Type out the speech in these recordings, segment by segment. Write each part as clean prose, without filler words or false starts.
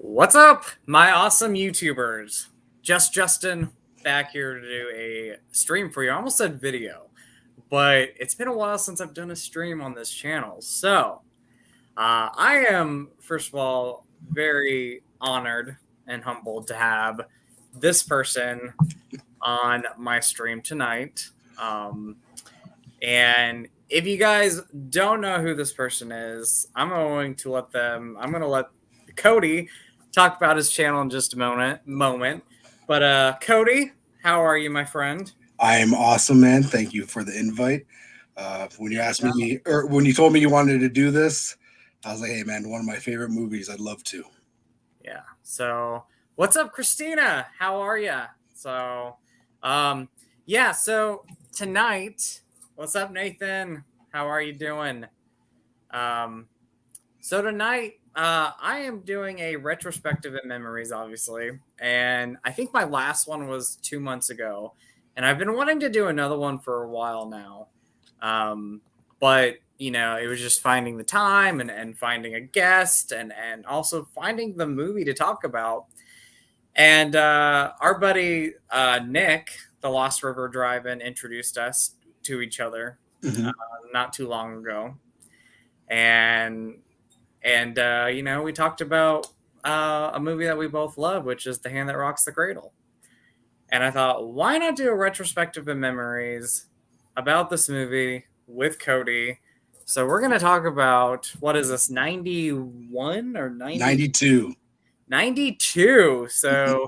What's up, my awesome YouTubers? Just Justin back here to do a stream for you. I almost said video, but it's been a while since I've done a stream on this channel. So, I am, first of all, very honored and humbled to have this person on my stream tonight. And if you guys don't know who this person is, I'm going to let Cody talk about his channel in just a moment. But Cody, how are you, my friend? I'm awesome, man. Thank you for the invite. When you asked me, or when you told me you wanted to do this, I was like, "Hey, man, one of my favorite movies. I'd love to." Yeah. So, what's up, Christina? How are you? So, um, yeah. So tonight, what's up, Nathan? How are you doing? Um, So tonight, I am doing a retrospective and memories, obviously, and I think my last one was 2 months ago, and I've been wanting to do another one for a while now, but it was just finding the time and finding a guest and also finding the movie to talk about. And our buddy Nick, the Lost River Drive-In, introduced us to each other Mm-hmm. not too long ago, and we talked about a movie that we both love, which is The Hand That Rocks the Cradle. And I thought, why not do a retrospective and memories about this movie with Cody? So we're going to talk about, what is this, 91 or 90? 92. 92. So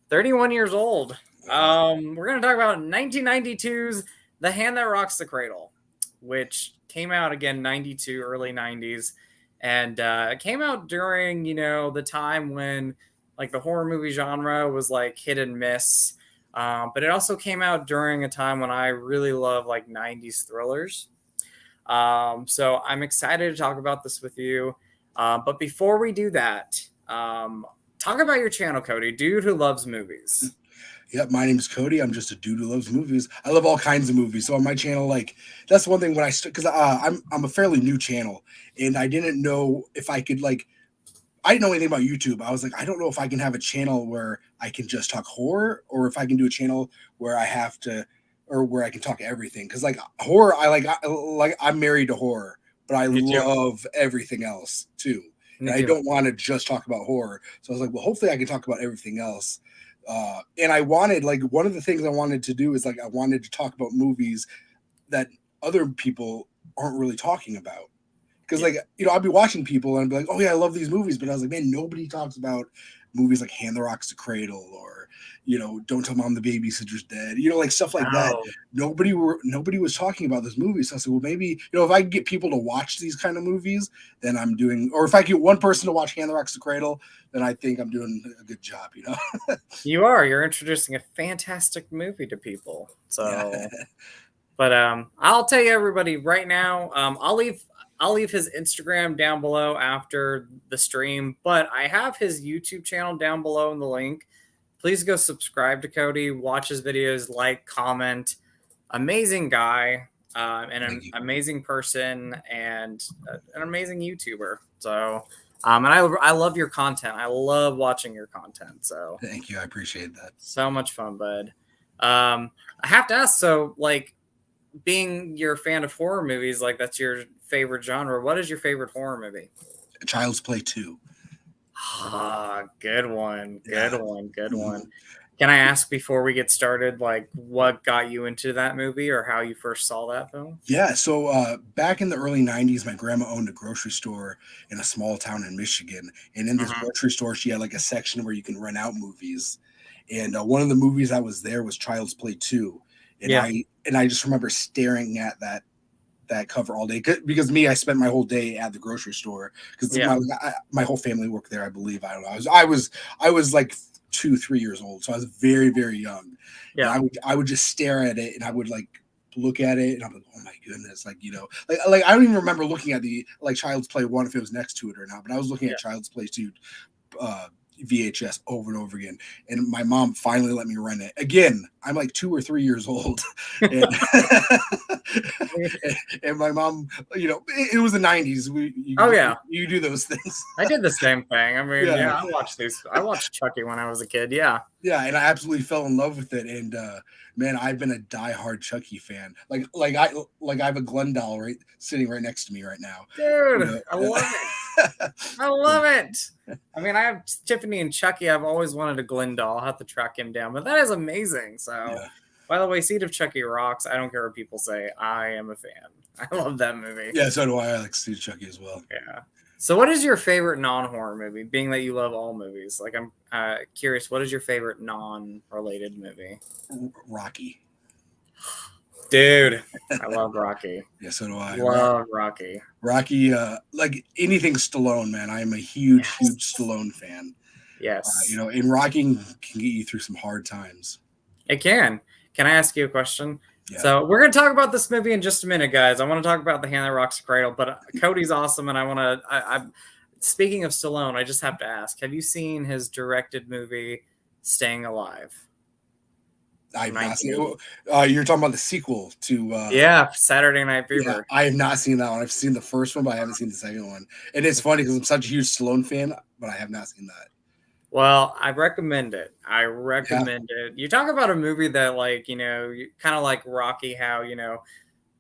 31 years old. We're going to talk about 1992's The Hand That Rocks the Cradle, which came out again 92, early 90s. And it came out during, the time when like the horror movie genre was like hit and miss. But it also came out during a time when I really love like 90s thrillers. So I'm excited to talk about this with you. But before we do that, talk about your channel, Cody, dude who loves movies. Yep, my name's Cody. I'm just a dude who loves movies. I love all kinds of movies. So on my channel, like that's one thing when because I'm a fairly new channel, and I didn't know if I could I didn't know anything about YouTube. I was like, I don't know if I can have a channel where I can just talk horror, or if I can do a channel where I have to, or where I can talk everything. Because like horror, I'm married to horror, but I Me too. love everything else too. Me And I too. don't want to just talk about horror. So I was like, well, hopefully I can talk about everything else. And I wanted one of the things I wanted to do is I wanted to talk about movies that other people aren't really talking about. Because Yeah. I'd be watching people and I'd be like, oh yeah, I love these movies, but I was like, man, nobody talks about movies like Hand That Rocks the Cradle, or Don't Tell Mom the Babysitter's Dead, like stuff like that. Oh, Nobody was talking about this movie. So I said, well, maybe if I can get people to watch these kind of movies, then I'm doing. Or if I get one person to watch Hand That Rocks the Cradle, then I think I'm doing a good job. you are. You're introducing a fantastic movie to people. Yeah. So, but I'll tell you everybody right now. I'll leave his Instagram down below after the stream, but I have his YouTube channel down below in the link. Please go subscribe to Cody, watch his videos, like, comment. Amazing guy, and Thank an you. amazing person, and an amazing YouTuber. So, and I love your content. I love watching your content. So, Thank you. I appreciate that. so much fun, bud. I have to ask, so like being you're a fan of horror movies, like that's your favorite genre. What is your favorite horror movie? Child's Play 2. Ah, good one. Good Yeah. one. Good Mhm. one. Can I ask before we get started, like what got you into that movie or how you first saw that film? Yeah, so back in the early 90s, my grandma owned a grocery store in a small town in Michigan. And in this Mm-hmm. grocery store, she had like a section where you can rent out movies. And one of the movies that was there was Child's Play 2. And Yeah. I just remember staring at that cover all day because me, I spent my whole day at the grocery store because Yeah. my whole family worked there. I believe. I don't know. I was like 2, 3 years old, so I was very, very young, and Yeah. I would just stare at it, and I would look at it, and I'm like, oh my goodness, like I don't even remember looking at the Child's Play 1 if it was next to it or not, but I was looking Yeah. at Child's Play 2, VHS over and over again. And my mom finally let me rent it. Again, I'm like 2 or 3 years old. And, and my mom, it was the 90s. You do those things. I did the same thing. I mean, I watched Chucky when I was a kid. Yeah. Yeah, and I absolutely fell in love with it. And man, I've been a diehard Chucky fan. Like I have a Glenn doll sitting right next to me right now. Dude, I love it. I love it. I mean, I have Tiffany and Chucky. I've always wanted a Glenn doll. I'll have to track him down, but that is amazing. So, by the way, Seed of Chucky rocks. I don't care what people say. I am a fan. I love that movie. Yeah, so do I. I like Seed of Chucky as well. Yeah. So, what is your favorite non-horror movie? Being that you love all movies, like I'm curious, what is your favorite non-related movie? Rocky. Dude, I love Rocky. Yeah, so do I. Love Rocky. Rocky, like anything Stallone, man. I am a huge Stallone fan. Yes. And Rocky can get you through some hard times. It can. Can I ask you a question? Yeah. So we're going to talk about this movie in just a minute, guys. I want to talk about The Hand That Rocks the Cradle, but Cody's awesome, and I want to. Speaking of Stallone, I just have to ask: have you seen his directed movie, Staying Alive? I've not seen it. You're talking about the sequel to Saturday Night Fever. Yeah, I have not seen that one. I've seen the first one, but I haven't seen the second one. And it's funny because I'm such a huge Stallone fan, but I have not seen that. Well, I recommend it. It. You talk about a movie that, like, kind of like Rocky, how,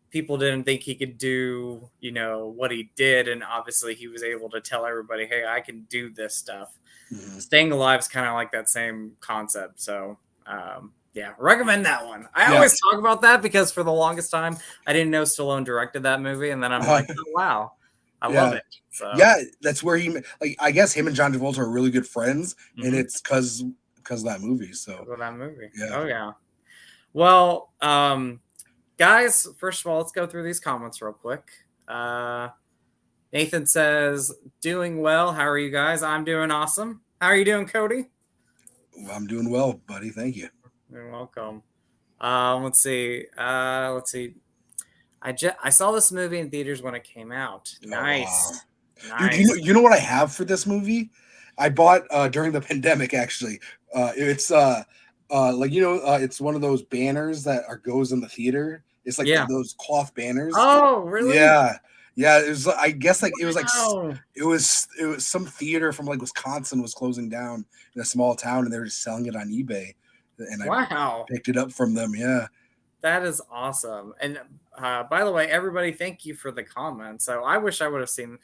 people didn't think he could do, what he did. And obviously he was able to tell everybody, hey, I can do this stuff. Mm-hmm. Staying Alive is kind of like that same concept. So, recommend that one. I always talk about that because for the longest time, I didn't know Stallone directed that movie. And then I'm like, oh, wow, I love it. So. Yeah, that's where I guess him and John Travolta are really good friends. Mm-hmm. And it's because of that movie. So that movie. Yeah. Oh, yeah. Well, guys, first of all, let's go through these comments real quick. Nathan says, doing well. How are you guys? I'm doing awesome. How are you doing, Cody? Well, I'm doing well, buddy. Thank you. You're welcome. Let's see. I saw this movie in theaters when it came out. Nice. Wow. Nice. Dude, you know what I have for this movie? I bought during the pandemic. Actually, it's it's one of those banners that goes in the theater. It's like those cloth banners. Oh, really? Yeah. It was. I guess it was some theater from like Wisconsin was closing down in a small town, and they were just selling it on eBay. And I picked it up from them. Yeah, that is awesome. And by the way, everybody, thank you for the comments. So I wish I would have seen.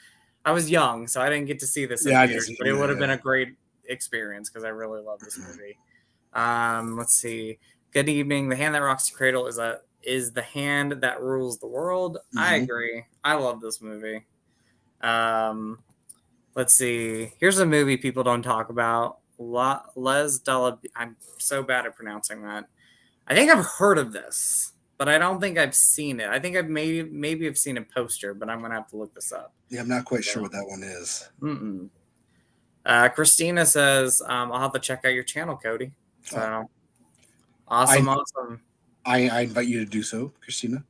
I was young, so I didn't get to see this in theaters, but it would have been a great experience because I really love this movie. Let's see. Good evening. The Hand That Rocks the Cradle is the hand that rules the world. Mm-hmm. I agree. I love this movie. Let's see. Here's a movie people don't talk about. Les Dalla. I'm so bad at pronouncing that. I think I've heard of this, but I don't think I've seen it. I think I've maybe have seen a poster, but I'm gonna have to look this up. Yeah, I'm not quite sure what that one is. Christina says, I'll have to check out your channel, Cody. So awesome. I invite you to do so, Christina.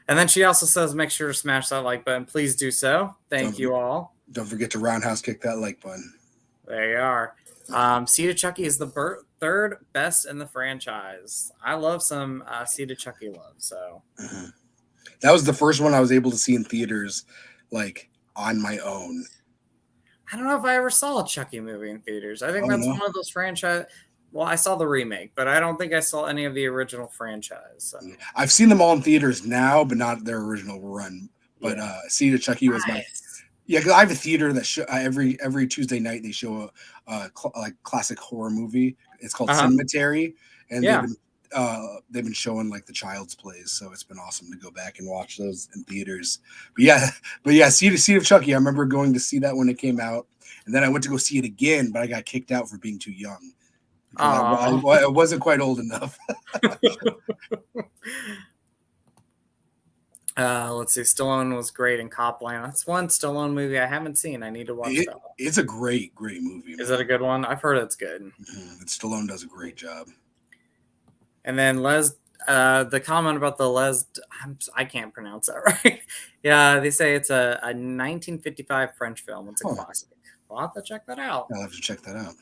And then she also says, make sure to smash that like button. Please do so. Thank you all. Don't forget to roundhouse kick that like button. There you are. Seed of Chucky is the third best in the franchise. I love some Seed of Chucky love. So that was the first one I was able to see in theaters, like on my own. I don't know if I ever saw a Chucky movie in theaters. I think that's one of those franchise. Well, I saw the remake, but I don't think I saw any of the original franchise. So. I've seen them all in theaters now, but not their original run. But Seed of Chucky was my. Yeah, because I have a theater that every Tuesday night they show a classic horror movie. It's called Cemetery, and they've been showing like the Child's Plays, so it's been awesome to go back and watch those in theaters. But yeah, Seed of Chucky. I remember going to see that when it came out, and then I went to go see it again, but I got kicked out for being too young. I wasn't quite old enough. Let's see. Stallone was great in Copland. That's one Stallone movie I haven't seen. I need to watch that. It's a great movie. Is it a good one? I've heard it's good. Stallone does a great job. And then Les the comment about the I can't pronounce that right. Yeah, they say it's a 1955 French film. It's a Oh, classic. We'll have to check that out. I'll have to check that out.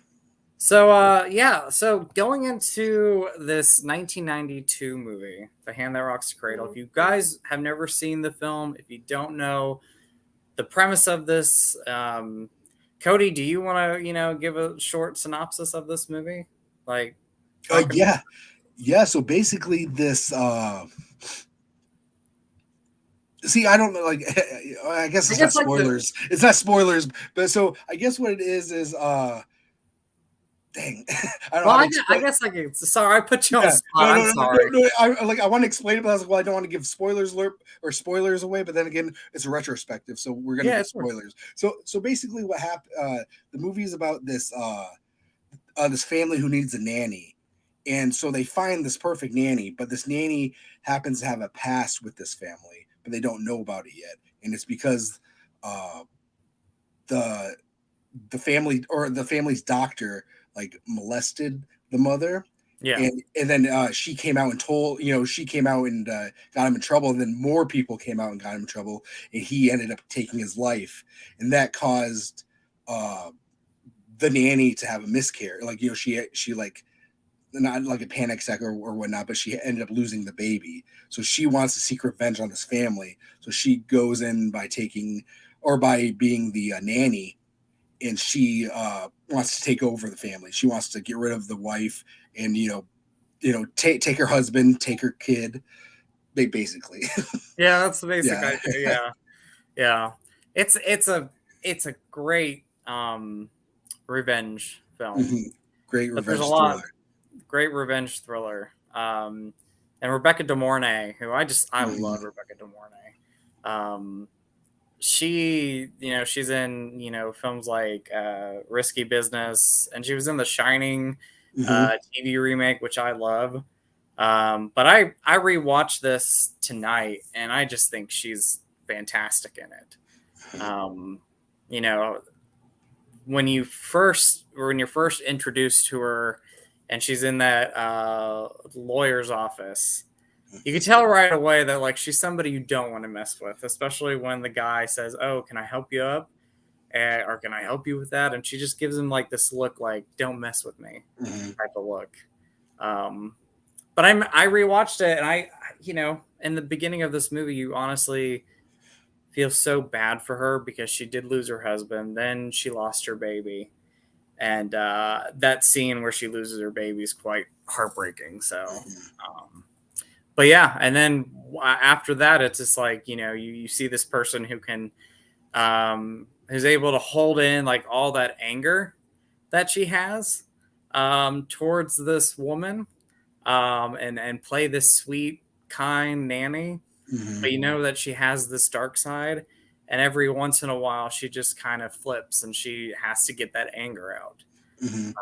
So, yeah, so going into this 1992 movie, The Hand That Rocks the Cradle, if you guys have never seen the film, if you don't know the premise of this, Cody, do you want to, give a short synopsis of this movie? Like, talk about. Yeah. Yeah, so basically this see, I don't know, like I guess I it's not guess like the. spoilers. It's not spoilers, but so I guess what it is dang. I don't know Well, how to I explain. guess like sorry, I put you on the Yeah, spot. I'm sorry. I want to explain it, but I was like, well, I don't want to give spoilers alert or spoilers away. But then again, it's a retrospective, so we're gonna Yeah, give it's worth. spoilers. So basically, what happened? The movie is about this family who needs a nanny, and so they find this perfect nanny, but this nanny happens to have a past with this family, but they don't know about it yet, and it's because uh, the the family's doctor like molested the mother, Yeah. and then she came out and told she came out and got him in trouble, and then more people came out and got him in trouble, and he ended up taking his life, and that caused uh the nanny to have a miscarriage, like she like not like a panic attack or whatnot, but she ended up losing the baby, so she wants to seek revenge on this family, so she goes in by taking or by being the nanny, and she wants to take over the family. She wants to get rid of the wife, and take her husband, take her kid. They basically, Yeah, that's the basic yeah. idea. Yeah. Yeah. It's a great revenge film. Mhm. Great But there's a revenge lot thriller. great revenge thriller. And Rebecca De Mornay, who I love Mhm. Rebecca De Mornay. She, she's in, films like Risky Business, and she was in The Shining Mhm. TV remake, which I love. But I rewatched this tonight, and I just think she's fantastic in it. Um, you know, when you're first introduced to her, and she's in that lawyer's office, you can tell right away that like she's somebody you don't want to mess with, especially when the guy says, "Oh, can I help you up?" Or "Can I help you with that?" And she just gives him like this look, like "Don't mess with me" Mhm. type of look. Um, but I rewatched it, and in the beginning of this movie, you honestly feel so bad for her because she did lose her husband, then she lost her baby, and that scene where she loses her baby is quite heartbreaking. So, um, but yeah, and then after that, it's just like you see this person who can who's able to hold in like all that anger that she has towards this woman, and play this sweet, kind nanny, Mhm. but you know that she has this dark side, and every once in a while she just kind of flips and she has to get that anger out. Mhm.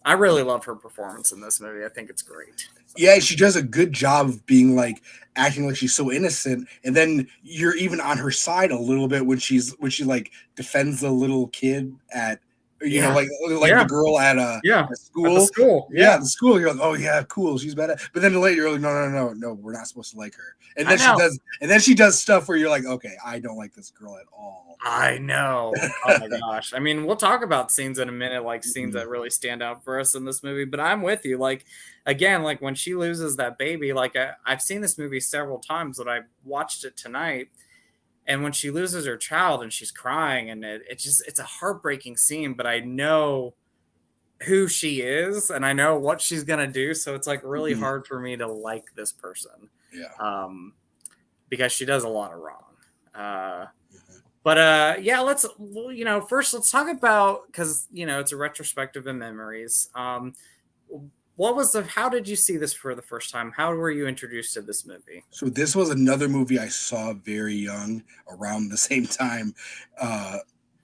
I really love her performance in this movie. I think it's great. So, Yeah, she does a good job of being like acting like she's so innocent, and then you're even on her side a little bit when she like defends the little kid at yeah, like the yeah, girl yeah. at At the school. school, Yeah, yeah. the school. You're like, oh yeah, cool. She's bad. But then later you're like, no, we're not supposed to like her. I know. And then she does stuff where you're like, okay, I don't like this girl at all. I know. Oh my gosh. I mean, we'll talk about scenes in a minute, like scenes Mhm. that really stand out for us in this movie. But I'm with you. Like, again, like when she loses that baby, like I've seen this movie several times, but I watched it tonight. And when she loses her child and she's crying, and it's a heartbreaking scene, but I know who she is and I know what she's gonna do. So it's like really Mhm. hard for me to like this person. Yeah. Um, because she does a lot of wrong. Mhm. But yeah, first let's talk about, because it's a retrospective in memories. How did you see this for the first time? How were you introduced to this movie? So this was another movie I saw very young, around the same time, uh,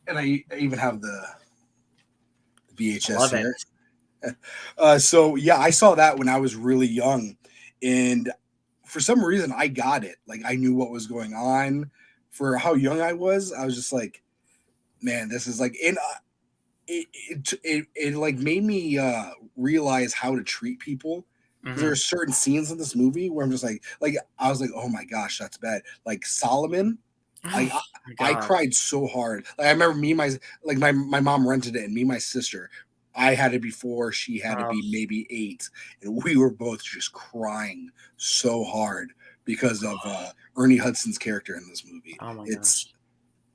and I even have the I VHS love it. here. So yeah, I saw that when I was really young, and for some reason I got it. Like I knew what was going on. For how young I was just like, man, this is like, and it like made me realize how to treat people because there are certain scenes in this movie where I'm just like I was like, oh my gosh, that's bad. Like Solomon, like Oh I my god. cried so hard. Like I remember my mom rented it, and me and my sister, I had it before she had to Oh, be maybe 8, and we were both just crying so hard because of Ernie Hudson's character in this movie. oh my gosh.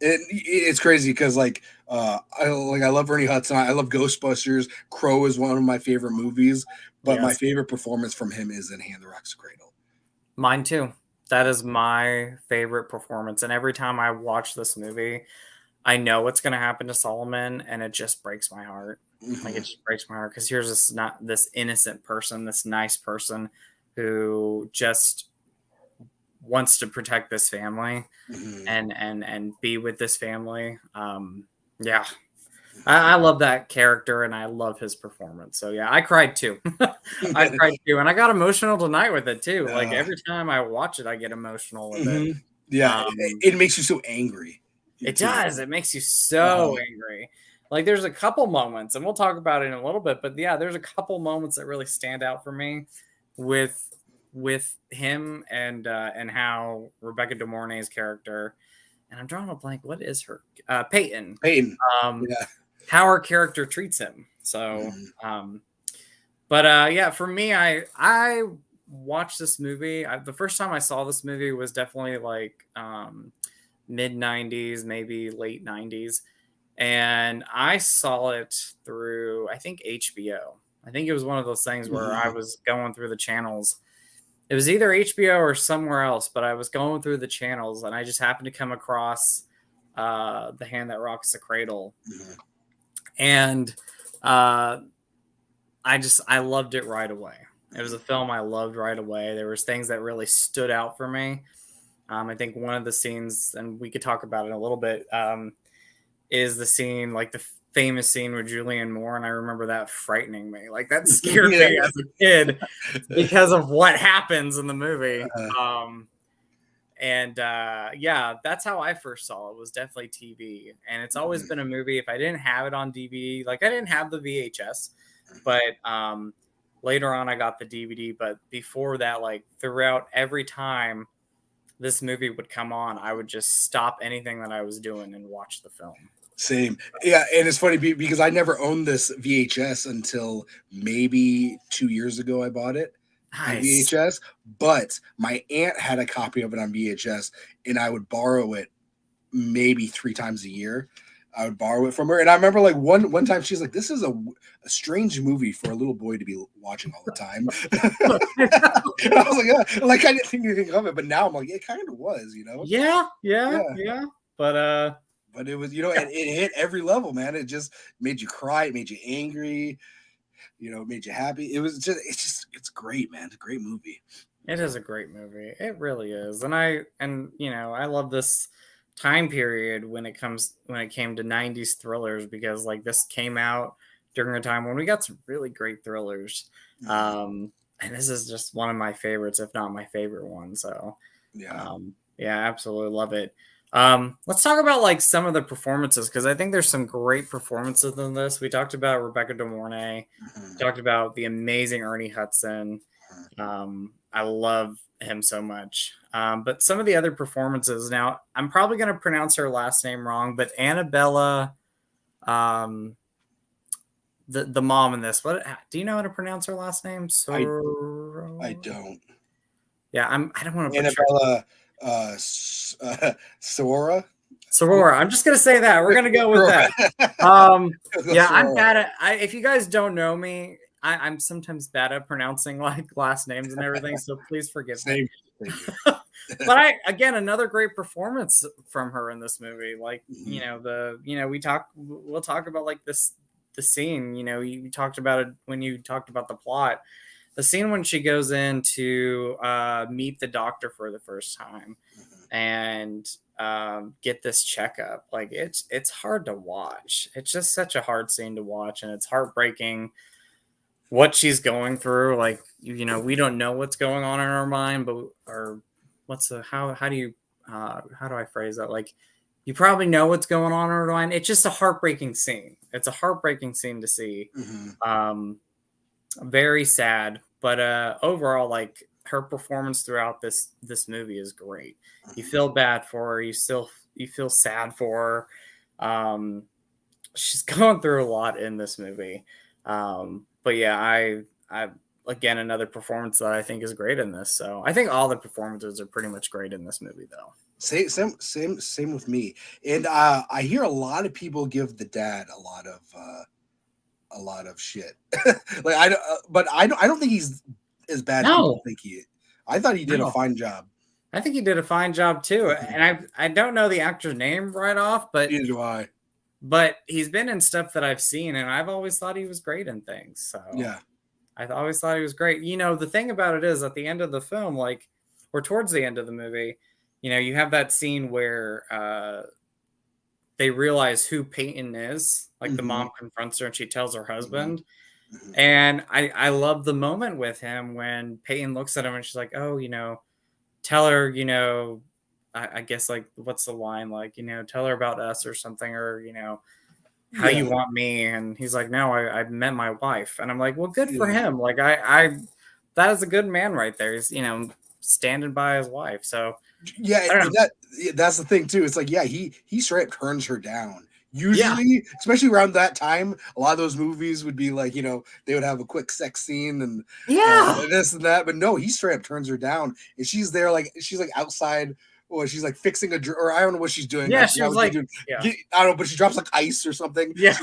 It's crazy because I love Ernie Hudson. I love Ghostbusters. Crow is one of my favorite movies, but my Yes. favorite performance from him is in Hand the Rock's Cradle. Mine too. That is my favorite performance. And every time I watch this movie, I know what's going to happen to Solomon, and it just breaks my heart. Like, it just breaks my heart because here's this innocent person, this nice person who just wants to protect this family and be with this family. Yeah, I love that character and I love his performance. So yeah, I cried too. I cried too, and I got emotional tonight with it too. Like every time I watch it, I get emotional with it. Yeah, it makes you so angry. It does. It makes you so angry. Like there's a couple moments, and we'll talk about it in a little bit. But yeah, there's a couple moments that really stand out for me with him and how Rebecca De Mornay's character, and I'm drawing a blank. What is her? Peyton. Peyton. Yeah. How her character treats him. So, yeah, for me, I watched this movie. The first time I saw this movie was definitely like mid 90s, maybe late 90s. And I saw it through, I think, HBO. I think it was one of those things where I was going through the channels. It was either HBO or somewhere else, but I was going through the channels and I just happened to come across The Hand That Rocks the Cradle. And I loved it right away. It was a film I loved right away. There was things that really stood out for me. I think one of the scenes, and we could talk about it in a little bit, is the scene, like the famous scene with Julianne Moore, and I remember that frightening me. Like that scared me as a kid because of what happens in the movie. Yeah, that's how I first saw it, was definitely TV. And it's always been a movie. If I didn't have it on DVD, like I didn't have the VHS, but later on I got the DVD. But before that, like throughout every time this movie would come on, I would just stop anything that I was doing and watch the film. Same. Yeah, and it's funny because I never owned this VHS until maybe 2 years ago I bought it. On VHS, but my aunt had a copy of it on VHS, and I would borrow it maybe 3 times a year. I would borrow it from her, and I remember like one time she's like, "This is a strange movie for a little boy to be watching all the time." I was like, "Yeah," like I didn't think anything of it, but now I'm like, it kind of was, you know? Yeah. But it was, it hit every level, man. It just made you cry, it made you angry. It made you happy. It's great, man. It's a great movie. It is a great movie. It really is. And I love this time period when it came to 90s thrillers, because like this came out during a time when we got some really great thrillers. And this is just one of my favorites, if not my favorite one. So yeah, absolutely love it. Let's talk about like some of the performances, because I think there's some great performances in this. We talked about Rebecca De Mornay, talked about the amazing Ernie Hudson. I love him so much. But some of the other performances, now I'm probably going to pronounce her last name wrong, but Annabella, the mom in this, do you know how to pronounce her last name? I don't. Yeah, I don't want to Annabella Sorora. I'm just gonna say that. We're gonna go with that. Yeah, I'm bad at. If you guys don't know me, I'm sometimes bad at pronouncing like last names and everything. So please forgive me. But another great performance from her in this movie. Like we'll talk about like the scene. You talked about it when you talked about the plot. The scene when she goes in to meet the doctor for the first time and get this checkup, like it's hard to watch. It's just such a hard scene to watch, and it's heartbreaking what she's going through. Like we don't know what's going on in her mind, but how do I phrase that? Like, you probably know what's going on in her mind. It's just a heartbreaking scene. It's a heartbreaking scene to see. Very sad, overall, like her performance throughout this movie is great. You feel bad for her. You feel sad for her. She's going through a lot in this movie. But yeah, I again another performance that I think is great in this. So I think all the performances are pretty much great in this movie, though. Same with me. And I hear a lot of people give the dad a lot of shit. Like but I don't think he's as bad as people No, think he is. I thought he did a no. fine job. I think he did a fine job too. And I don't know the actor's name right off, Neither do I. but he's been in stuff that I've seen, and I've always thought he was great in things. So Yeah. I always thought he was great. You know, the thing about it is at the end of the film, like, or towards the end of the movie, you know, you have that scene where they realize who Peyton is. Like the mom confronts her and she tells her husband. And I love the moment with him when Peyton looks at him and she's like, oh, you know, tell her, you know, I guess like, what's the line? Like, you know, tell her about us or something, or, you know, how you want me. And he's like, no, I met my wife. And I'm like, well, good for him. Like that is a good man right there. He's, you know, standing by his wife. So yeah, that's the thing too. It's like, yeah, he straight up turns her down. Usually, especially around that time, a lot of those movies would be like, you know, they would have a quick sex scene and this and that. But no, he straight up turns her down, and she's there like she's like outside. Or she's like fixing or I don't know what she's doing. Yeah, she was like, I don't know, but she drops like ice or something. Yeah,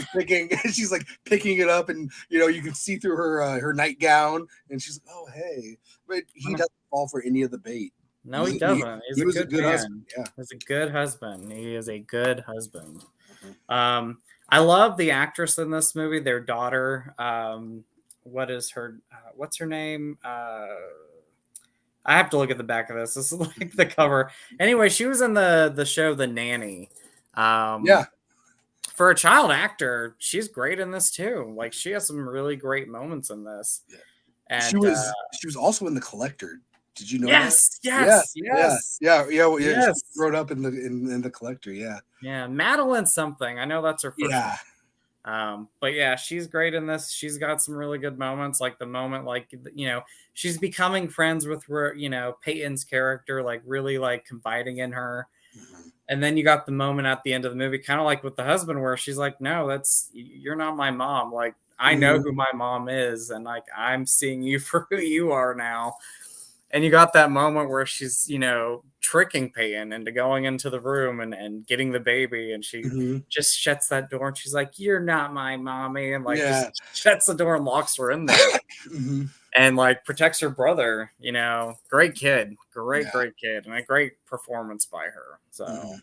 she's like picking it up, and you know you can see through her nightgown, and she's like, oh hey, but he doesn't fall for any of the bait. No, he doesn't. He's a good man. husband. Yeah, he's a good husband. He is a good husband. I love the actress in this movie. Their daughter. What is her? What's her name? I have to look at the back of this. This is like the cover. Anyway, she was in the show The Nanny. Yeah. For a child actor, she's great in this too. Like she has some really great moments in this. Yeah. And she was also in The Collector. Did you know yes, that? Yes. Yeah. She wrote up in the Collector. Yeah. Yeah, Madeline something. I know that's her first Yeah. name. But yeah, she's great in this. She's got some really good moments, like the moment, like, you know, she's becoming friends with, you know, Peyton's character, like really like confiding in her. And then you got the moment at the end of the movie, kind of like with the husband, where she's like, no, you're not my mom. Like, I know who my mom is, and like I'm seeing you for who you are now. And you got that moment where she's, you know, tricking Peyton into going into the room and getting the baby. And she just shuts that door and she's like, you're not my mommy. And like, just shuts the door and locks her in there and like protects her brother, you know, great kid, great kid, and a great performance by her. So,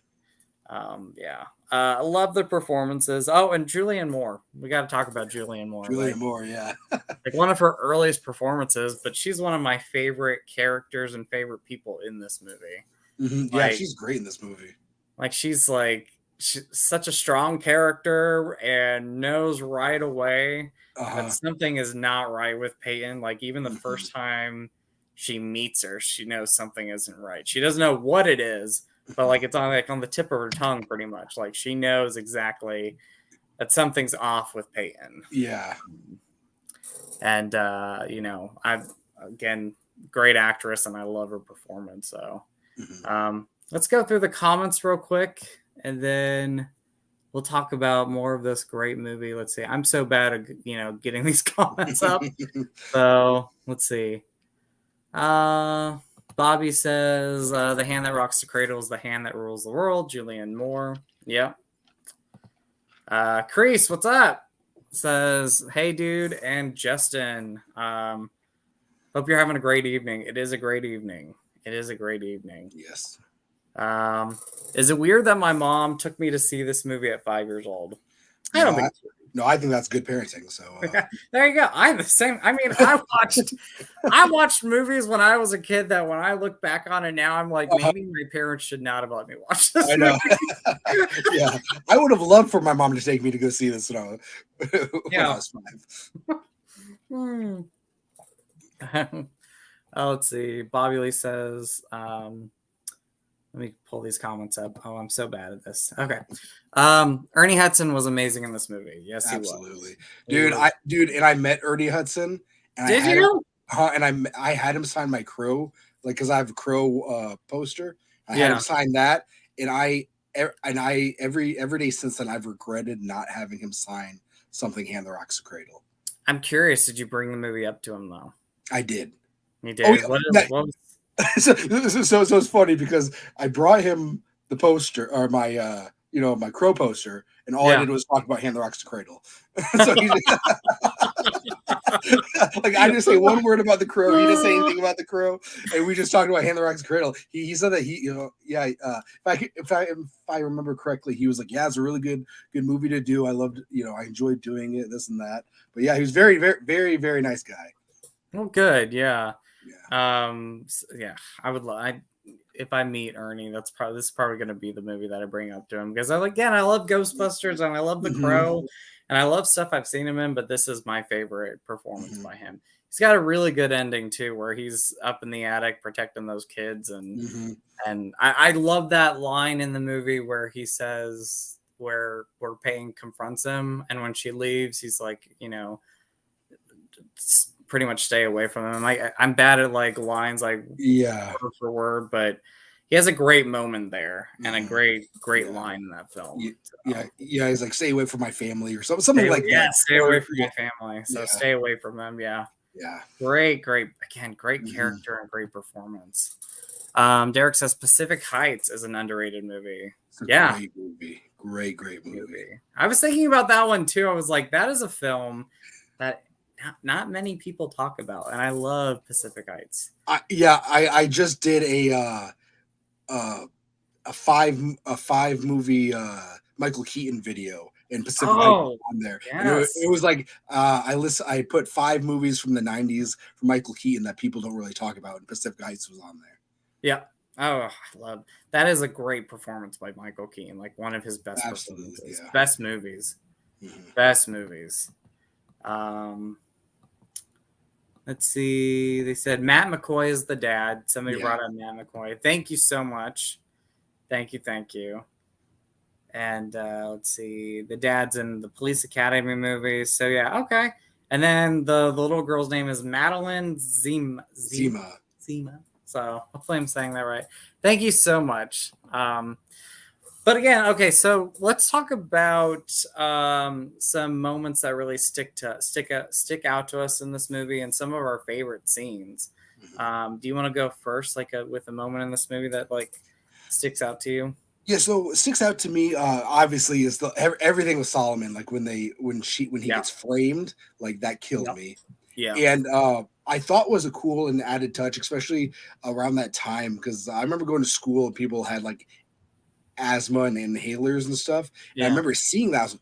I love the performances. Oh, and Julianne Moore. We got to talk about Julianne Moore. Moore, yeah. Like one of her earliest performances, but she's one of my favorite characters and favorite people in this movie. Yeah, she's great in this movie. Like she's such a strong character and knows right away that something is not right with Peyton. Like even the first time she meets her, she knows something isn't right. She doesn't know what it is, but like it's on the tip of her tongue pretty much. Like she knows exactly that something's off with Peyton. Yeah. And you know, again, great actress and I love her performance. So let's go through the comments real quick and then we'll talk about more of this great movie. Let's see. I'm so bad at, you know, getting these comments up. So let's see. Bobby says the hand that rocks the cradle is the hand that rules the world. Julianne Moore. Yep. Crease, what's up? Says, hey dude, and Justin. Hope you're having a great evening. It is a great evening. Yes. Is it weird that my mom took me to see this movie at 5 years old? I don't think so. No, I think that's good parenting. So there you go. I'm the same. I mean, I watched movies when I was a kid that when I look back on it now, I'm like, maybe my parents should not have let me watch this. I know. Yeah, I would have loved for my mom to take me to go see this when I was 5. Let's see. Bobby Lee says, let me pull these comments up. Oh, I'm so bad at this. Okay. Ernie Hudson was amazing in this movie. Yes, absolutely. He was. Dude, and I met Ernie Hudson. And Did you? and I had him sign my Crow, like, because I have a Crow poster. I had him Yeah. sign that, and I every day since then I've regretted not having him sign something Hand the Rocks to Cradle. I'm curious. Did you bring the movie up to him though? I did. You Oh did. yeah, What was? so it's funny because I brought him the poster or my my Crow poster, and all I Yeah. did was talk about Hand the Rocks to Cradle. So he like I didn't say one word about the Crow. He didn't say anything about the Crow, and we just talked about Hand the Rocks to Cradle. He said that if I remember correctly, he was like, yeah, it's a really good movie to do. I loved I enjoyed doing it, this and that. But yeah, he was very very very very nice guy. Well, good. Yeah. Yeah. Yeah. I would. If I meet Ernie, this is probably going to be the movie that I bring up to him because I love Ghostbusters and I love The Crow and I love stuff I've seen him in, but this is my favorite performance by him. He's got a really good ending too, where he's up in the attic protecting those kids, and I love that line in the movie where he says where Payne confronts him, and when she leaves, he's like, pretty much stay away from him. I'm bad at like lines like word for word, but he has a great moment there and a great line in that film. Yeah. He's like, stay away from my family or something like that. Yeah, stay away from my family. So stay away from them. Yeah. Yeah. Great character and great performance. Derek says Pacific Heights is an underrated movie. Great movie. Great movie. I was thinking about that one too. I was like, that is a film that not many people talk about, and I love Pacific Heights. I just did a five movie Michael Keaton video, and Pacific Heights on there. Yes. And it was like I put 5 movies from the 90s from Michael Keaton that people don't really talk about, and Pacific Heights was on there. Yeah. Oh, I love that. Is a great performance by Michael Keaton, like one of his best performances. Yeah. Best movies. Best movies. Let's see. They said Matt McCoy is the dad. Somebody brought up Matt McCoy. Thank you so much. Thank you. And let's see. The dad's in the Police Academy movies. So yeah, okay. And then the little girl's name is Madeline Zima. So hopefully I'm saying that right. Thank you so much. But again, okay, so let's talk about some moments that really stick out to us in this movie and some of our favorite scenes. Do you want to go first, with a moment in this movie that sticks out to you? Yeah, so what sticks out to me, obviously, is everything with Solomon. Like when he gets framed, like that killed me. Yeah, and I thought was a cool and added touch, especially around that time, because I remember going to school and people had like asthma and inhalers and stuff. Yeah. And I remember seeing that.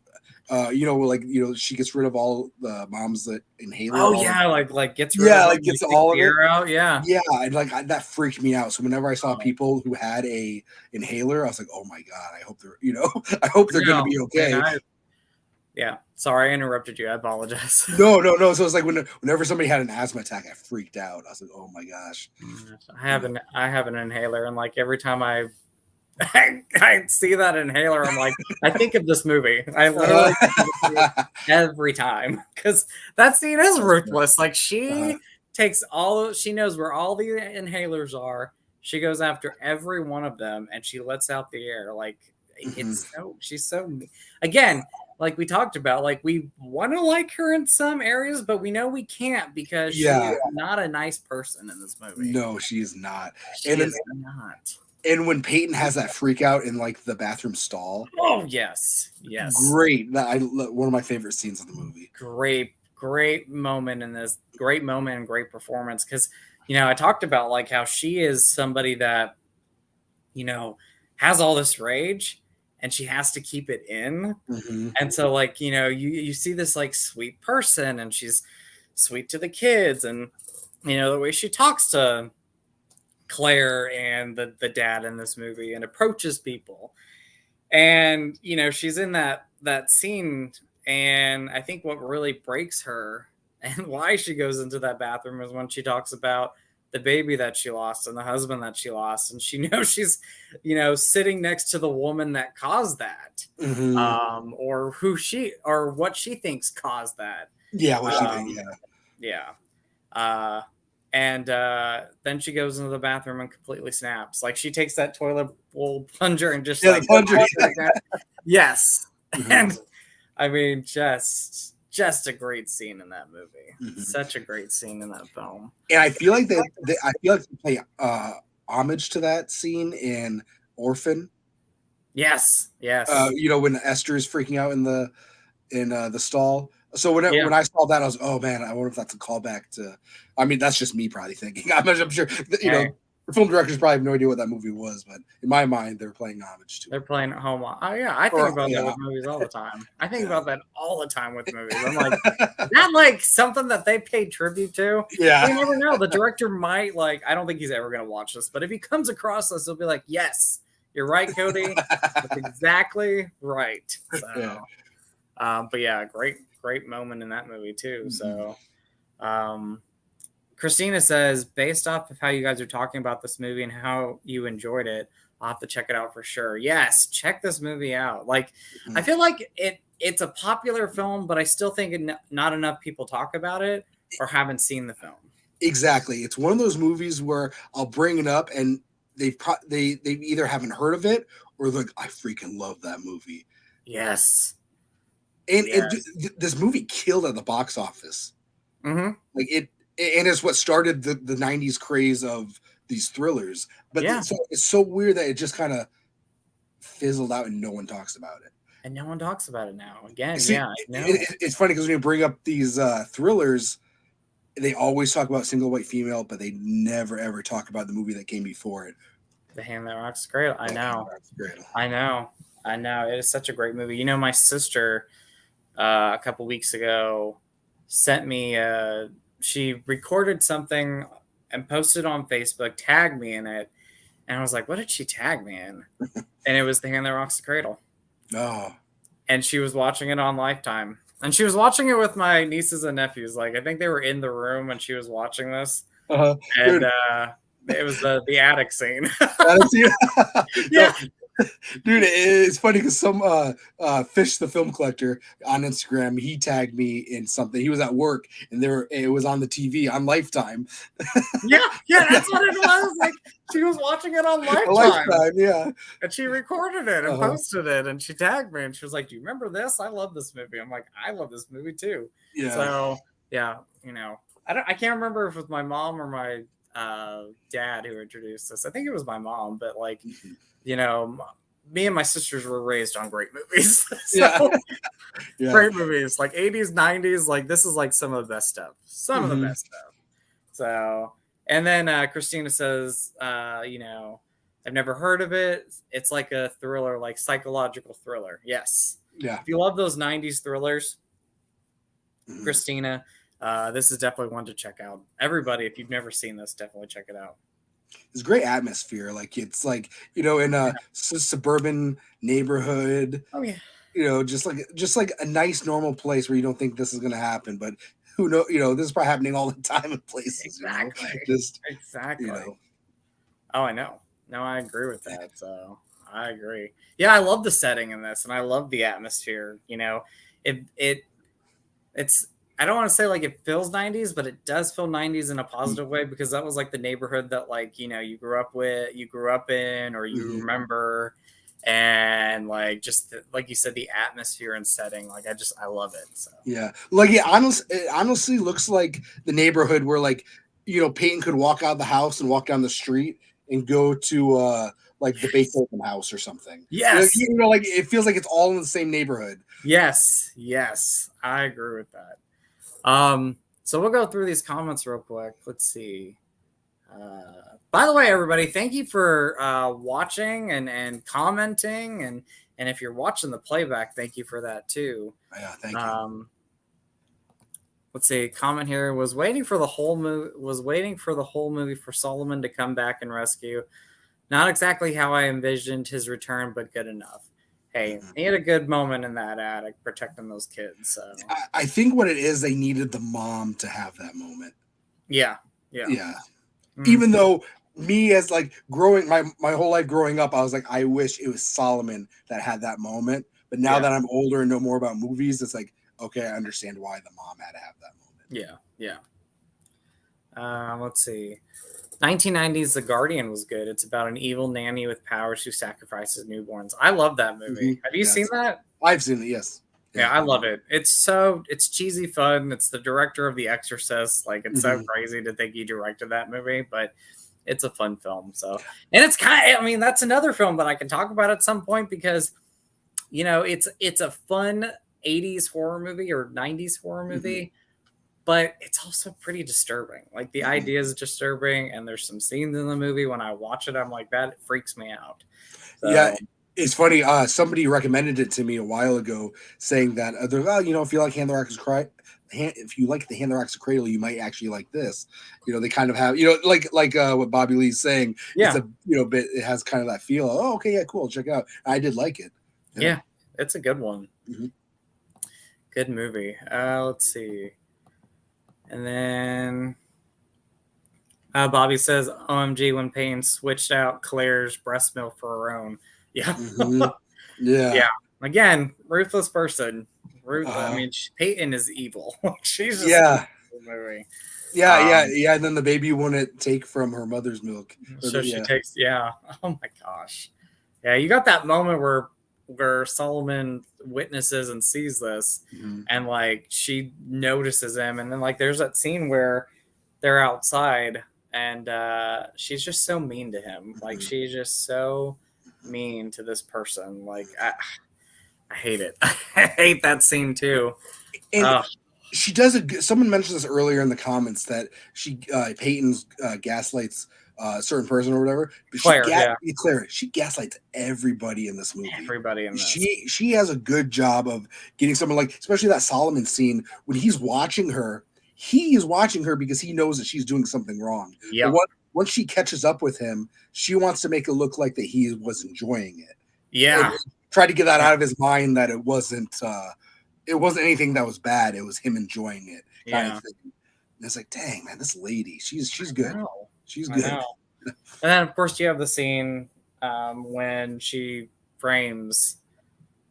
She gets rid of all the moms that inhaler. Oh yeah, gets rid of gets all of it out. Yeah, and that freaked me out. So whenever I saw people who had a inhaler, I was like, oh my god, I hope they're going to be okay. Yeah, sorry I interrupted you. I apologize. No. So it's like whenever somebody had an asthma attack, I freaked out. I was like, oh my gosh. I have an inhaler, and every time I see that inhaler, I'm like, I think of this movie. I literally every time, because that scene is ruthless. Like she she knows where all the inhalers are. She goes after every one of them, and she lets out the air. She's so again. Like we talked about, we want to like her in some areas, but we know we can't because she is not a nice person in this movie. No, she is not. She is not. And when Peyton has that freak out in the bathroom stall. Oh, yes. Great. One of my favorite scenes of the movie. Great moment in this. Great moment and great performance. Because, I talked about how she is somebody that, has all this rage and she has to keep it in. And so you see this sweet person and she's sweet to the kids and, the way she talks to Claire and the dad in this movie and approaches people. And, she's in that scene. And I think what really breaks her and why she goes into that bathroom is when she talks about the baby that she lost and the husband that she lost. And she knows she's, sitting next to the woman that caused that, or what she thinks caused that. Yeah. What she thinks. Yeah. And then she goes into the bathroom and completely snaps. Like she takes that toilet bowl plunger and just the plunger. Yes. Mhm. And I mean, just a great scene in that movie. Mhm. Such a great scene in that film. And I feel like they play homage to that scene in Orphan. Yes. When Esther is freaking out in the stall. So when I saw that, I was, oh man, I wonder if that's a callback to. I mean, that's just me probably thinking. I'm sure the film directors probably have no idea what that movie was, but in my mind, they're playing homage to. They're playing at home. Oh yeah, I think about that with movies all the time. I think about that all the time with movies. I'm like, is that like something that they paid tribute to? Yeah, you never know. The director might like. I don't think he's ever gonna watch this, but if he comes across this, he'll be like, yes, you're right, Cody. That's exactly right. So, but yeah, great moment in that movie too. So, Christina says, based off of how you guys are talking about this movie and how you enjoyed it, I'll have to check it out for sure. Yes, check this movie out. Like, I feel like it's a popular film, but I still think not enough people talk about it or haven't seen the film. Exactly. It's one of those movies where I'll bring it up and they either haven't heard of it or they're like, I freaking love that movie. Yes. And this movie killed at the box office. Mm-hmm. Like and it's what started the 90s craze of these thrillers. But it's so weird that it just kind of fizzled out and no one talks about it. And no one talks about it now. Again, See, it's funny because when you bring up these thrillers, they always talk about Single White Female, but they never ever talk about the movie that came before it. The Hand That Rocks the Cradle. I know. It is such a great movie. You know, my sister a couple weeks ago sent me she recorded something and posted on Facebook, tagged me in it, and I was like, what did she tag me in? And it was The Hand That Rocks the Cradle. Oh. And she was watching it on Lifetime. And she was watching it with my nieces and nephews. Like, I think they were in the room when she was watching this. And it was the attic scene. Yeah. Dude, it's funny because some Fish the Film Collector on Instagram, he tagged me in something. He was at work and it was on the TV on Lifetime. Yeah, that's what it was. Like she was watching it on Lifetime, yeah. And she recorded it and posted it, and she tagged me, and she was like, "Do you remember this? I love this movie." I'm like, "I love this movie too." Yeah. So yeah, I can't remember if it was my mom or my dad who introduced this. I think it was my mom, but like. Me and my sisters were raised on great movies. Great movies, like 80s, 90s. Like this is like some of the best stuff. The best stuff. So, and then Christina says, I've never heard of it. It's like a thriller, like psychological thriller. Yes. Yeah. If you love those 90s thrillers, Christina, this is definitely one to check out. Everybody, if you've never seen this, definitely check it out. It's great atmosphere. Like it's like, in a suburban neighborhood. Oh yeah. Just like a nice normal place where you don't think this is going to happen, but who knows, this is probably happening all the time in places. Exactly. Exactly. Oh, I know. No, I agree with that. So I agree. Yeah. I love the setting in this and I love the atmosphere. It's, I don't want to say like it feels 90s, but it does feel 90s in a positive way because that was like the neighborhood that like, you grew up in, or you remember, and like, just like you said, the atmosphere and setting, like I love it. So yeah. Like it honestly looks like the neighborhood where like, Peyton could walk out of the house and walk down the street and go to like the Beethoven house or something. Yes. Like it feels like it's all in the same neighborhood. Yes. I agree with that. So we'll go through these comments real quick. Let's see. By the way, everybody, thank you for watching and commenting, and if you're watching the playback, thank you for that too. Yeah, thank you. Let's see. Comment here was waiting for the whole movie for Solomon to come back and rescue. Not exactly how I envisioned his return, but good enough. Hey, he had a good moment in that attic protecting those kids. So I think what it is, they needed the mom to have that moment. Yeah. Even though me as like growing my whole life growing up, I was like, I wish it was Solomon that had that moment. But now that I'm older and know more about movies, it's like, okay, I understand why the mom had to have that moment. Yeah. Let's see. 1990s The Guardian was good. It's about an evil nanny with powers who sacrifices newborns. I love that movie. Have you seen that? I've seen it, yes. Yeah, I love it. It's cheesy fun. It's the director of The Exorcist. Like, it's so crazy to think he directed that movie, but it's a fun film. So, and it's kind of, I mean, that's another film that I can talk about at some point because, it's a fun 80s horror movie or 90s horror movie, but it's also pretty disturbing. Like, the idea is disturbing, and there's some scenes in the movie when I watch it, I'm like, that freaks me out. So, yeah. It's funny. Somebody recommended it to me a while ago, saying that if you like if you like the Hand the Rocks Cradle, you might actually like this. They kind of have, like what Bobby Lee's saying. Yeah. It's a bit. It has kind of that feel. Oh, okay, yeah, cool. Check it out. I did like it. Yeah, it's a good one. Good movie. Let's see. And then Bobby says, "OMG, when Payne switched out Claire's breast milk for her own." Yeah. Yeah. Again, ruthless person. I mean, Peyton is evil. She's just movie. Yeah. And then the baby wouldn't take from her mother's milk. So she takes. Yeah. Oh my gosh. Yeah, you got that moment where Solomon witnesses and sees this, and like she notices him, and then like there's that scene where they're outside, and she's just so mean to him. Like she's just so mean to this person. Like I hate it. I hate that scene too. And she does someone mentioned this earlier in the comments that Peyton's gaslights a certain person or whatever. But Claire, she gaslights everybody in this movie. Everybody in this. She has a good job of getting someone, like, especially that Solomon scene when he's watching her. He is watching her because he knows that she's doing something wrong. Yeah. Once she catches up with him, she wants to make it look like that he was enjoying it. Yeah. And try to get that out of his mind that it wasn't anything that was bad. It was him enjoying it. Kind of thing. And it's like, dang, man, this lady, she's good. She's good. And then, of course, you have the scene when she frames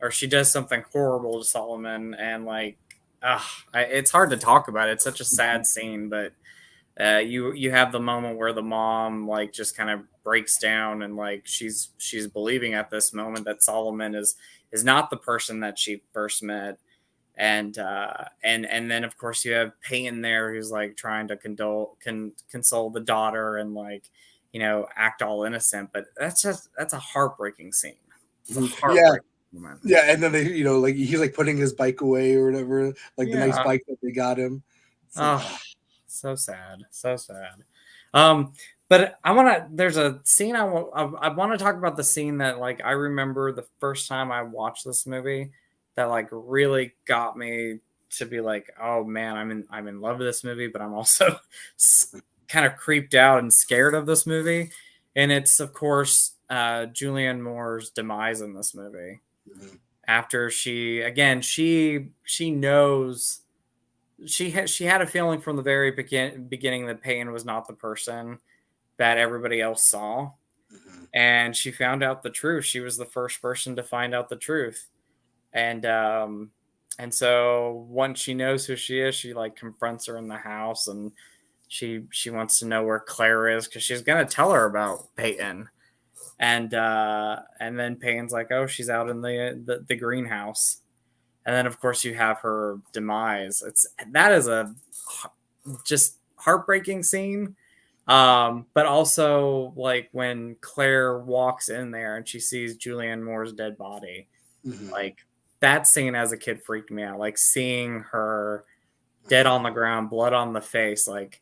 or she does something horrible to Solomon, and like, it's hard to talk about. It's such a sad scene, but you have the moment where the mom like just kind of breaks down, and like she's believing at this moment that Solomon is not the person that she first met. And then of course you have Peyton there who's like trying to console the daughter and like act all innocent, but that's a heartbreking scene. Moment. Yeah, and then they like he's like putting his bike away or whatever, like the nice bike that they got him. So sad. But there's a scene I want to talk about, the scene that like I remember the first time I watched this movie that like really got me to be like, oh man, I'm in love with this movie, but I'm also kind of creeped out and scared of this movie. And it's of course Julianne Moore's demise in this movie. After she knows she had a feeling from the very beginning that Payne was not the person that everybody else saw. And she found out the truth. She was the first person to find out the truth. And so once she knows who she is, she like confronts her in the house, and she wants to know where Claire is because she's gonna tell her about Peyton. And then Payne's like, oh, she's out in the greenhouse. And then of course you have her demise. That is a just heartbreaking scene. But also like when Claire walks in there and she sees Julianne Moore's dead body, like that scene as a kid freaked me out. Like seeing her dead on the ground, blood on the face. Like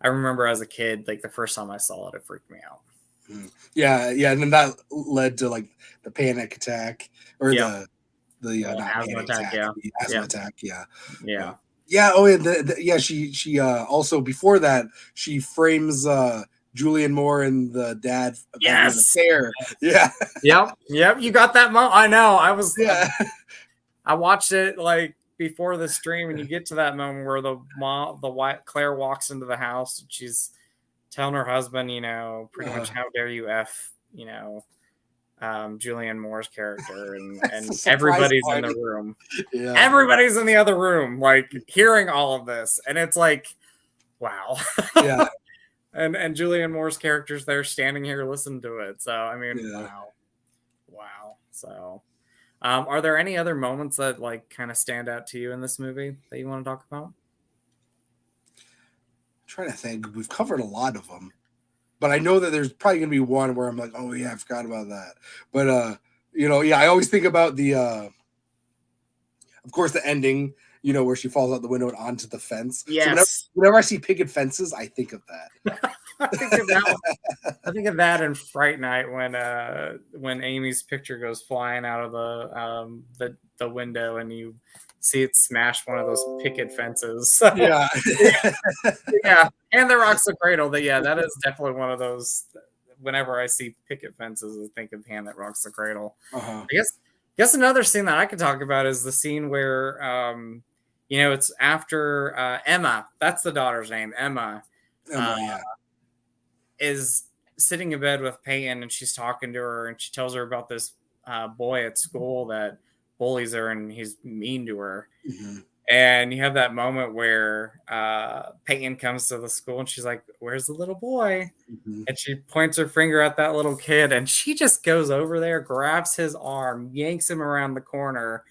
I remember as a kid, like the first time I saw it, it freaked me out. Yeah, and then that led to like the panic attack or the asthma attack. The asthma attack. Yeah. Oh, yeah. She also before that she frames Julianne Moore and the dad. Yes. Yeah. Yep. You got that moment. I know. I watched it like before the stream, and you get to that moment where the Claire walks into the house and she's telling her husband, pretty much how dare you F, Julianne Moore's character, and everybody's in the room. Yeah. Everybody's in the other room, like hearing all of this, and it's like, wow. Yeah, And Julianne Moore's character's there standing here listening to it. So I mean, yeah. wow. So, are there any other moments that like kind of stand out to you in this movie that you want to talk about? Trying to think. We've covered a lot of them, but I know that there's probably gonna be one where I'm like, oh yeah, I forgot about that. But yeah, I always think about the of course the ending, where she falls out the window and onto the fence. So Yes. whenever I see picket fences, I think of that. I think of that one. I think of that in Fright Night when Amy's picture goes flying out of the window and you see it smash one of those picket fences. So, Yeah. yeah, and the rocks the cradle. That is definitely one of those. Whenever I see picket fences, I think of Hand That Rocks the Cradle. Uh-huh. I guess another scene that I could talk about is the scene where it's after Emma. That's the daughter's name, Emma. Yeah. Is sitting in bed with Peyton and she's talking to her and she tells her about this boy at school that bullies her and he's mean to her. Mm-hmm. And you have that moment where Peyton comes to the school and she's like, "Where's the little boy?" Mm-hmm. And she points her finger at that little kid and she just goes over there, grabs his arm, yanks him around the corner,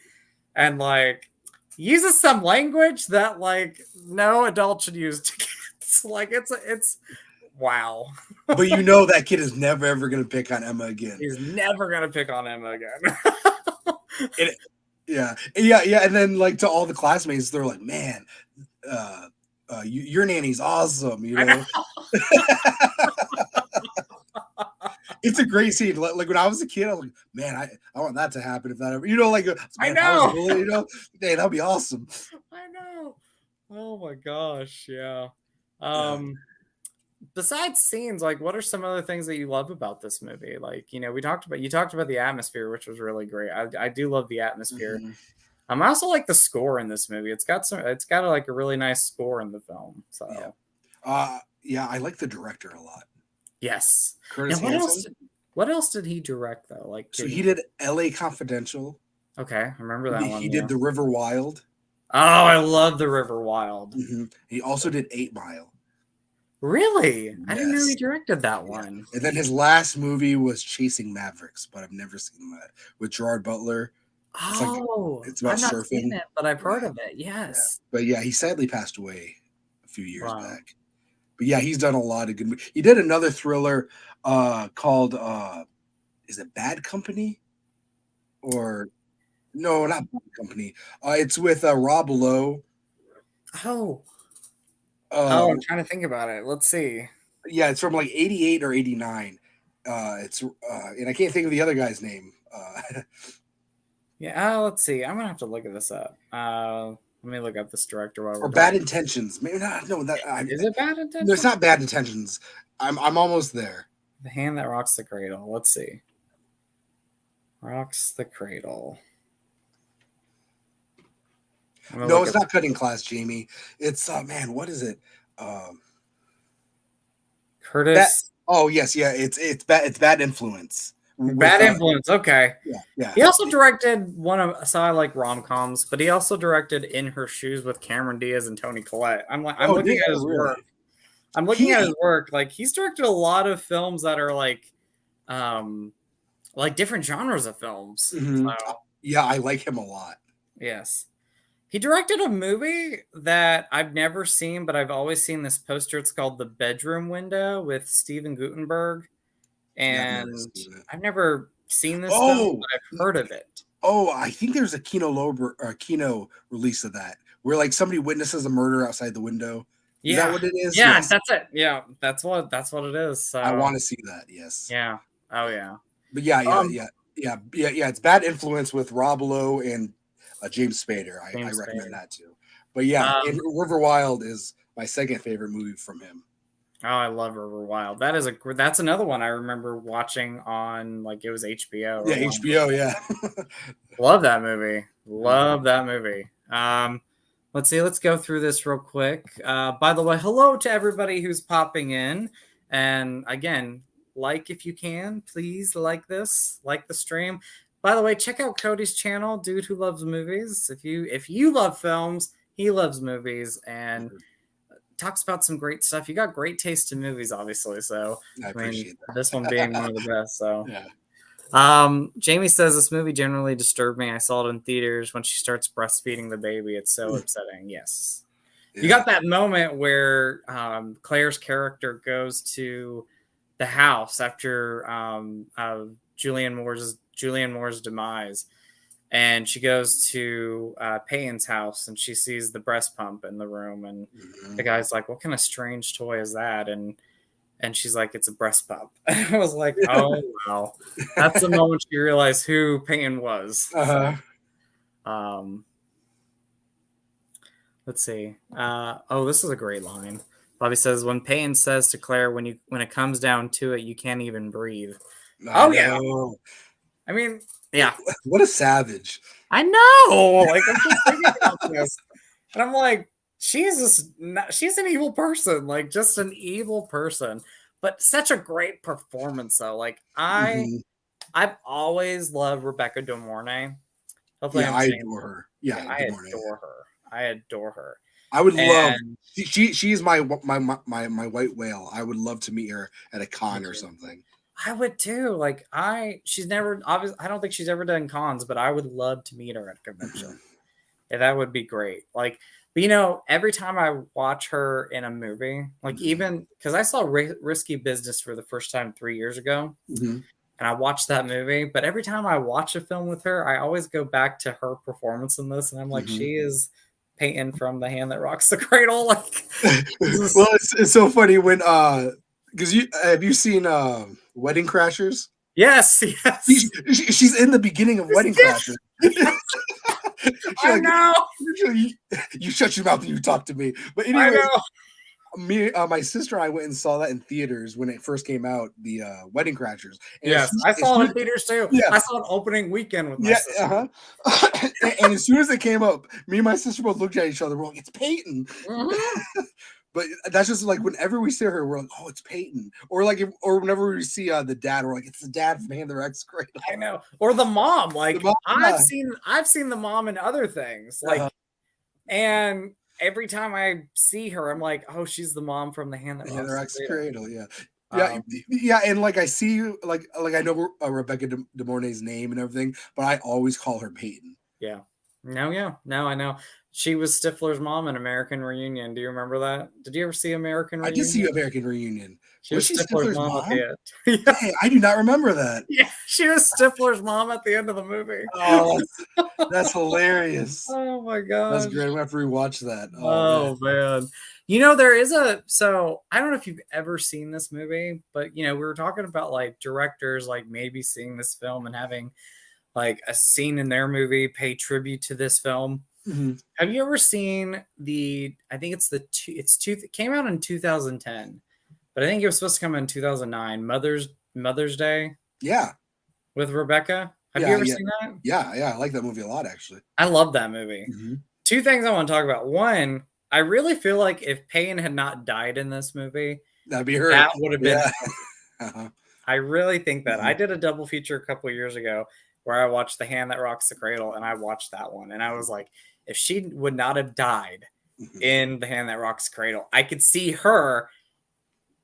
and like uses some language that like no adult should use to kids. Like it's wow. But that kid is never ever gonna pick on Emma again. He's never gonna pick on Emma again. Yeah. And then like to all the classmates, they're like, "Man, your nanny's awesome," I know. It's a great scene. Like when I was a kid, I was like, "Man, I want that to happen if that ever," like, man, I if I was a know. bully, man, that'd be awesome. I know. Oh my gosh, yeah. Yeah. Besides scenes, like what are some other things that you love about this movie? Like, you talked about the atmosphere, which was really great. I do love the atmosphere. Mm-hmm. I also like the score in this movie. It's got like a really nice score in the film. So yeah, I like the director a lot. yes. Curtis Now, Hanson. what else did he direct though? Like So he did L.A. Confidential. Okay, I remember that one. He did The River Wild. Oh, I love The River Wild. Mm-hmm. He also did 8 Mile. Really? Yes. I didn't know he directed that one. And then his last movie was Chasing Mavericks, but I've never seen that with Gerard Butler. It's about I've not surfing. seen it, but I've heard of it. Yes. Yeah. But yeah, he sadly passed away a few years back. But yeah, he's done a lot of good movies. He did another thriller called is it Bad Company? Or no, not Bad Company. It's with Rob Lowe. I'm trying to think about it. Let's see. Yeah, it's from like 88 or 89. And I can't think of the other guy's name. Yeah, let's see. I'm gonna have to look at this up. Let me look up this director while we're Bad Intentions. Maybe not. No, is it Bad Intentions? No, it's not Bad Intentions. I'm almost there. The Hand That Rocks the Cradle. Let's see. Rocks the Cradle. No, it's not Cutting Class, Jamie. It's man, what is it? Curtis. Yes, yeah. It's Bad Influence. Bad Influence. Okay. Yeah. He also directed so I like rom-coms, but he also directed In Her Shoes with Cameron Diaz and Toni Collette. I'm looking at his work. I'm looking at his work. Like he's directed a lot of films that are like different genres of films. Mm-hmm. So, yeah, I like him a lot. Yes. He directed a movie that I've never seen, but I've always seen this poster. It's called The Bedroom Window with Steven Guttenberg. And I've never seen this film, but I've heard of it. Oh, I think there's a Kino release of that where like somebody witnesses a murder outside the window. Is that what it is? Yeah, yes. That's it. Yeah, that's what it is. So. I want to see that. Yes. Yeah. Oh yeah. But yeah. It's Bad Influence with Rob Lowe and James Spader. I recommend that too. But yeah, River Wild is my second favorite movie from him. Oh, I love River Wild. That's another one I remember watching on like it was HBO. Yeah, HBO. Yeah. Love that movie. Love that movie. Let's see. Let's go through this real quick. By the way, hello to everybody who's popping in. And again, if you can, please like the stream. By the way, check out Cody's channel, Dude Who Loves Movies. If you love films, he loves movies. And talks about some great stuff. You got great taste in movies, obviously. So I appreciate that. This one being one of the best. So Yeah. Jamie says this movie generally disturbed me. I saw it in theaters when she starts breastfeeding the baby. It's so upsetting. Yes. Yeah. You got that moment where Claire's character goes to the house after Julianne Moore's demise, and she goes to Peyton's house, and she sees the breast pump in the room, and the guy's like, "What kind of strange toy is that?" And she's like, "It's a breast pump." I was like, "Oh wow!" That's the moment you realize who Peyton was. Uh-huh. So, let's see. This is a great line. Bobby says, "When Peyton says to Claire, when it comes down to it, you can't even breathe." Yeah. I mean, yeah. What a savage. I know. Like, I'm just thinking about this, and I'm like, she's an evil person. Like, just an evil person. But such a great performance, though. Like, I've always loved Rebecca De Mornay. Hopefully, I adore her. Yeah, I adore her. I adore her. I would love. She's my white whale. I would love to meet her at a con or something. I would too. Like she's never obviously. I don't think she's ever done cons, but I would love to meet her at a convention. Yeah, that would be great. Like, but every time I watch her in a movie, like even because I saw Risky Business for the first time 3 years ago, and I watched that movie. But every time I watch a film with her, I always go back to her performance in this, and I'm like, she is Peyton from The Hand That Rocks the Cradle. Like, well, it's so funny when because have you seen Wedding Crashers? Yes. She's in the beginning of Wedding Crashers. I know. You shut your mouth and you talk to me. But anyway, my sister and I went and saw that in theaters when it first came out, the Wedding Crashers. And yes, I saw it in theaters too. Yeah. I saw it opening weekend with my sister. And as soon as it came up, me and my sister both looked at each other. We're like, "It's Peyton." But that's just like whenever we see her, we're like, "Oh, it's Peyton." Or like, whenever we see the dad, we're like, "It's the dad from Hand the Rex Cradle." I know. Or the mom. Like I've seen the mom in other things. Like, and every time I see her, I'm like, "Oh, she's the mom from The Hand That Rocks the Cradle." Yeah. Yeah, and like I see you, like I know Rebecca De Mornay's name and everything, but I always call her Peyton. Yeah. No, I know. She was Stifler's mom in American Reunion. Do you remember that? Did you ever see American Reunion? I did see American Reunion. Was she Stifler's mom? Hey, I do not remember that. Yeah, she was Stifler's mom at the end of the movie. Oh, that's hilarious. Oh my god, that's great. I'm gonna have to rewatch that. Oh man. There is so I don't know if you've ever seen this movie, but we were talking about like directors like maybe seeing this film and having like a scene in their movie pay tribute to this film. Have you ever seen I think it came out in 2010, but I think it was supposed to come in 2009, Mother's Day. Yeah. With Rebecca. Have you ever seen that? Yeah. I like that movie a lot, actually. I love that movie. Two things I want to talk about. One, I really feel like if Payne had not died in this movie, that'd be her. That would have been. I really think that. I did a double feature a couple of years ago where I watched The Hand That Rocks the Cradle, and I watched that one, and I was like, if she would not have died in The Hand That Rocks the Cradle, I could see her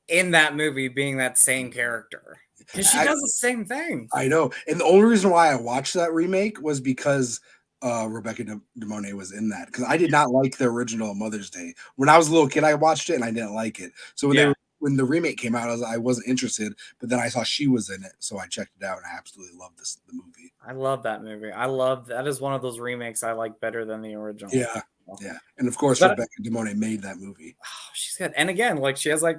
in that movie being that same character. Because she does the same thing. I know. And the only reason why I watched that remake was because Rebecca De Mornay was in that. Because I did not like the original Mother's Day. When I was a little kid, I watched it and I didn't like it. So when the remake came out, I wasn't interested. But then I saw she was in it. So I checked it out and I absolutely loved the movie. I love that movie. That is one of those remakes I like better than the original. Yeah. Yeah. And of course, Rebecca De Mornay made that movie. Oh, she's good. And again, like she has like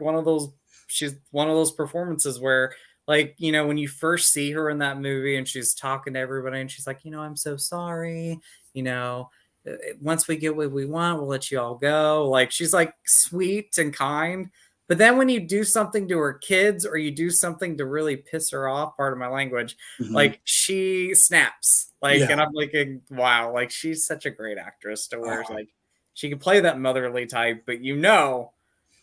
she's one of those performances where like, when you first see her in that movie and she's talking to everybody and she's like, I'm so sorry. Once we get what we want, we'll let you all go. Like she's like sweet and kind. But then when you do something to her kids or you do something to really piss her off, part of my language, like she snaps. Like, and I'm like, wow, like she's such a great actress to where like she can play that motherly type, but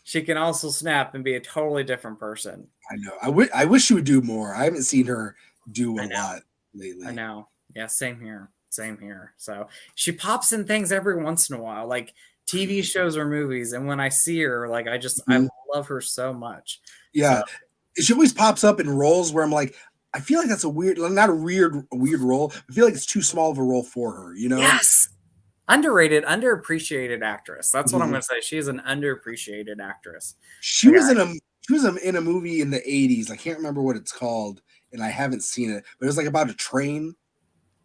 she can also snap and be a totally different person. I know. I wish she would do more. I haven't seen her do a lot lately. I know. Yeah, same here. So she pops in things every once in a while. Like TV shows or movies, and when I see her, like I love her so much. Yeah, So, she always pops up in roles where I'm like, I feel like that's a weird, not a weird role. I feel like it's too small of a role for her. You know? yes, underrated, underappreciated actress. That's what I'm Mhm. going to say. She is an underappreciated actress. She Like was in a movie in the 80s. I can't remember what it's called, and I haven't seen it, but it was like about a train.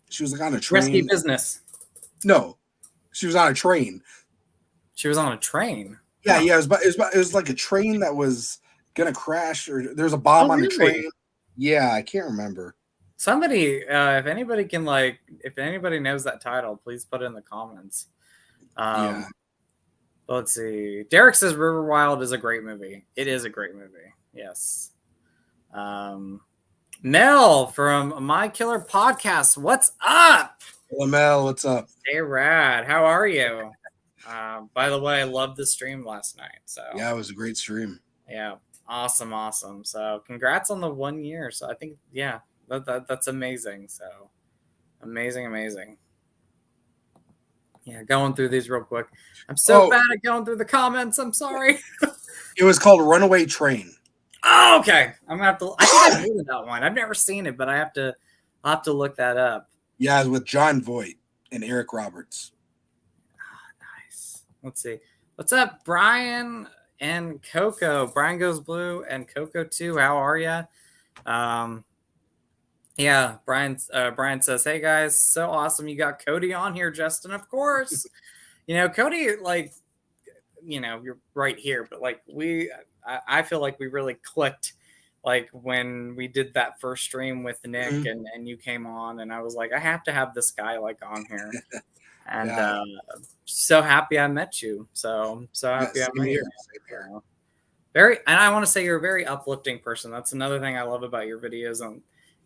She was like on a Risky train. Business. No, she was on a train. She was on a train. Yeah, Huh. yeah. It was like a train that was gonna crash, or there was a Oh, bomb on the really? train. Yeah, I can't remember. Somebody, if anybody can if anybody knows that title, please put it in the comments. Yeah. Let's see. Derek says River Wild is a great movie. It is a great movie. Yes. Mel from My Killer Podcast. What's up? Lamel, what's up? Hey, Rad. How are you? By the way, I loved the stream last night. So Yeah, it was a great stream. yeah, awesome, awesome. So congrats on the 1 year. So I think that's amazing. So amazing. Yeah, going through these real quick. I'm so bad at going through the comments. I'm sorry. It was called Runaway Train. Oh, okay. I'm gonna have to. I think I've heard of that one. I've never seen it, but I'll have to look that up. Yeah, it was with John Voight and Eric Roberts. Nice. Let's see. What's up, Brian and Coco? Brian Goes Blue and Coco too. How are you? Yeah, Brian says, "Hey guys, so awesome you got Cody on here, Justin. Of course, Cody. Like, you're right here, but like I feel like we really clicked." Like when we did that first stream with Nick and you came on, and I was like, I have to have this guy like on here. And Yeah. So happy I met you. So happy I met you. And I want to say you're a very uplifting person. That's another thing I love about your videos.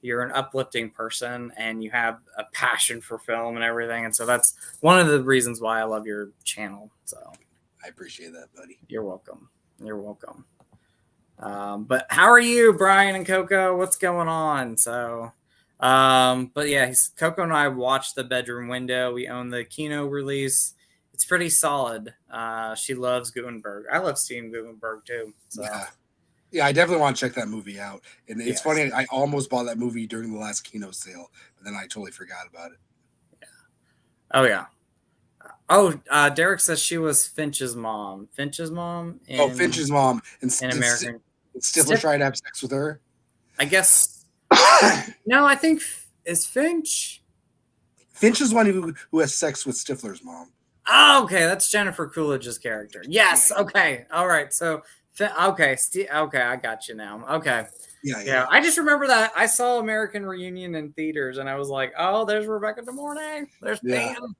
You're an uplifting person, and you have a passion for film and everything. And so that's one of the reasons why I love your channel. So I appreciate that, buddy. You're welcome. You're welcome. But how are you, Brian and Coco? What's going on? So, but yeah, Coco and I watched The Bedroom Window. We own the Kino release. It's pretty solid. She loves Gutenberg. I love seeing Gutenberg too. So. Yeah, I definitely want to check that movie out. And it's funny, I almost bought that movie during the last Kino sale, but then I totally forgot about it. Yeah. Oh yeah. Oh, Derek says she was Finch's mom. Finch's mom. Finch's mom. And in American. Stifler tried to have sex with her. I guess. No, I think is Finch. Finch is one who has sex with Stifler's mom. Oh, okay, that's Jennifer Coolidge's character. Yes. Okay. All right. So. Okay, I got you now. Okay. Yeah. I just remember that I saw American Reunion in theaters, and I was like, "Oh, there's Rebecca De Mornay. There's Pam."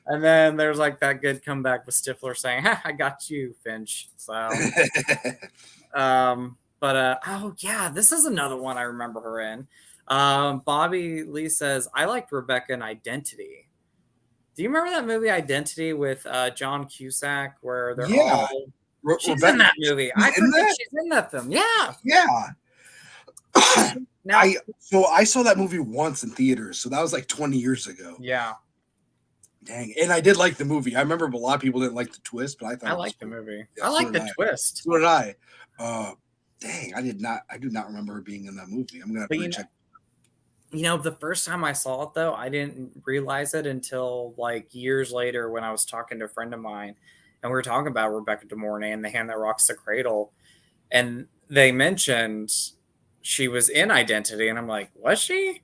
And then there's like that good comeback with Stifler saying, "I got you, Finch." So, oh yeah, this is another one I remember her in. Bobby Lee says, "I liked Rebecca in Identity." Do you remember that movie Identity with John Cusack, where they're all she's in that movie. I forget she's in that film. Yeah. Yeah. Now, I saw that movie once in theaters, so that was like 20 years ago. Yeah. Dang. And I did like the movie. I remember a lot of people didn't like the twist, but I thought I liked the movie. Yeah, I like the twist. So did I. Dang, I do not remember her being in that movie. I'm gonna have to check. The first time I saw it though, I didn't realize it until like years later when I was talking to a friend of mine. And we were talking about Rebecca De Mornay and The Hand That Rocks the Cradle. And they mentioned she was in Identity. And I'm like, was she?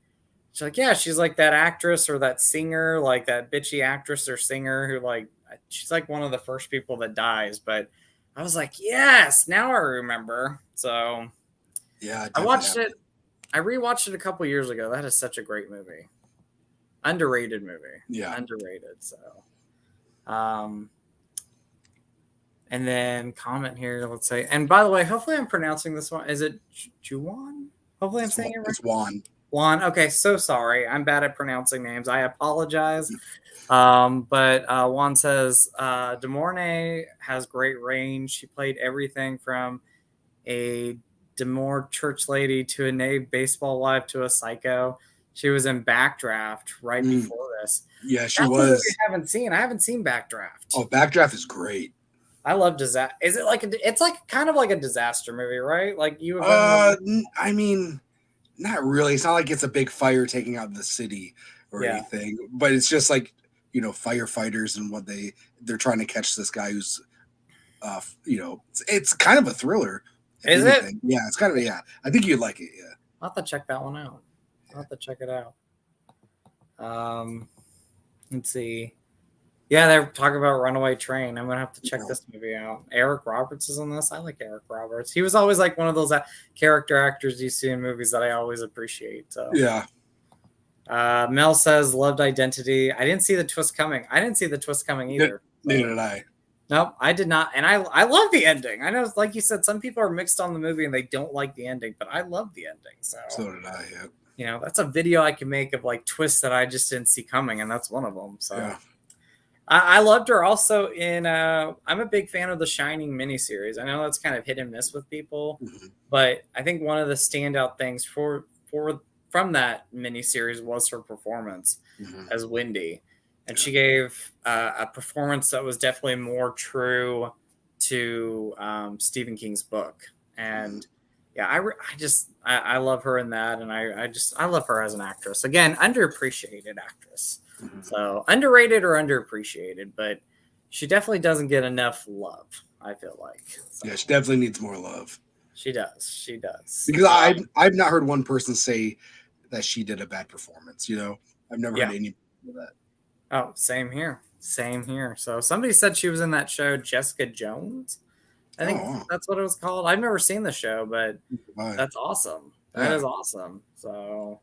She's like, yeah, she's like that actress or that singer, like that bitchy actress or singer who she's like one of the first people that dies. But I was like, yes, now I remember. So yeah, I watched it. I rewatched it a couple years ago. That is such a great movie. Underrated movie. Yeah. Underrated. So, and then comment here, let's say. And by the way, hopefully I'm pronouncing this one. Is it Juwan? Hopefully I'm saying it right. It's Juan. Juan. Okay, so sorry. I'm bad at pronouncing names. I apologize. But Juan says, De Mornay has great range. She played everything from a demure church lady to a knave baseball wife to a psycho. She was in Backdraft right before actress. Yeah, she That's a movie was. I haven't seen. I haven't seen Backdraft. Oh, Backdraft is great. I love disaster. Is it like it's like kind of like a disaster movie, right? Like you have been. I mean, not really. It's not like it's a big fire taking out the city or Yeah. anything, but it's just like, firefighters and what they're trying to catch this guy who's, it's kind of a thriller. Is it? Yeah, it's kind of, yeah. I think you'd like it. Yeah. I'll have to check that one out. I'll have to check it out. Let's see. Yeah, they're talking about Runaway Train. I'm gonna have to check this movie out. Eric Roberts is in this. I like Eric Roberts. He was always like one of those character actors you see in movies that I always appreciate. So yeah. Mel says loved Identity. I didn't see the twist coming. I didn't see the twist coming either. Neither did I. Nope, I did not. And I love the ending. I know, like you said, some people are mixed on the movie and they don't like the ending, but I love the ending. So did I. Yeah. That's a video I can make of like twists that I just didn't see coming, and that's one of them. So. Yeah. I loved her also in. I'm a big fan of the Shining miniseries. I know that's kind of hit and miss with people, but I think one of the standout things from that miniseries was her performance as Wendy, and she gave a performance that was definitely more true to Stephen King's book. And yeah, I love her in that, and I love her as an actress. Again, underappreciated actress. So underrated or underappreciated, but she definitely doesn't get enough love, I feel like. So, yeah, she definitely needs more love. She does. Because I've not heard one person say that she did a bad performance. I've never heard any of that. Oh, same here. So somebody said she was in that show Jessica Jones. I think that's what it was called. I've never seen the show, but that's awesome. That is awesome. So,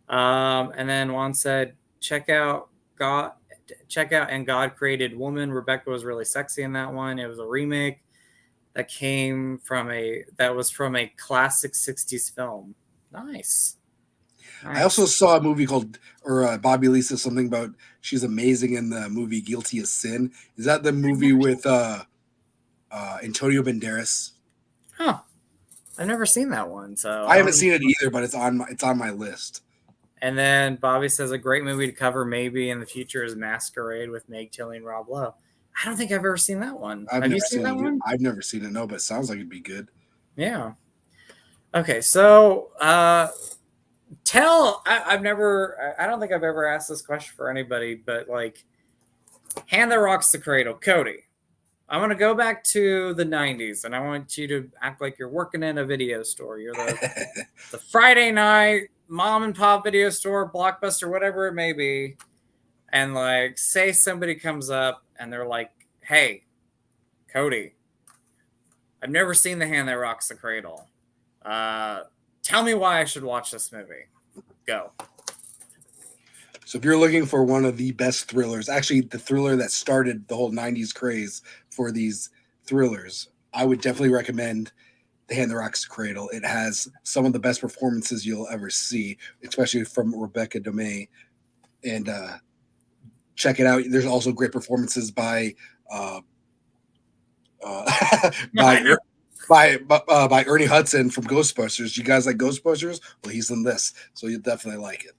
and then Juan said, check out And God Created Woman. Rebecca was really sexy in that one. It was a remake that was from a classic 60s film. Nice. I also saw a movie called, Bobby Lee says something about she's amazing in the movie Guilty as Sin. Is that the movie with Antonio Banderas? Huh. I've never seen that one, so I haven't seen it either, but it's on my list. And then Bobby says a great movie to cover maybe in the future is Masquerade with Meg Tilly and Rob Lowe. I don't think I've ever seen that one. Have you seen that one? I've never seen it, no, but it sounds like it'd be good. Yeah. Okay, so I don't think I've ever asked this question for anybody, but like, Hand That Rocks the Cradle, Cody. I want to go back to the 90s, and I want you to act like you're working in a video store. You're the Friday night mom and pop video store, Blockbuster, whatever it may be. And like, say somebody comes up and they're like, hey, Cody, I've never seen The Hand That Rocks the Cradle. Tell me why I should watch this movie. Go. So if you're looking for one of the best thrillers, actually the thriller that started the whole 90s craze for these thrillers, I would definitely recommend The Hand That Rocks the Cradle. It has some of the best performances you'll ever see, especially from Rebecca Demey. And check it out. There's also great performances by by Ernie Hudson from Ghostbusters. You guys like Ghostbusters? Well, he's in this, so you'll definitely like it.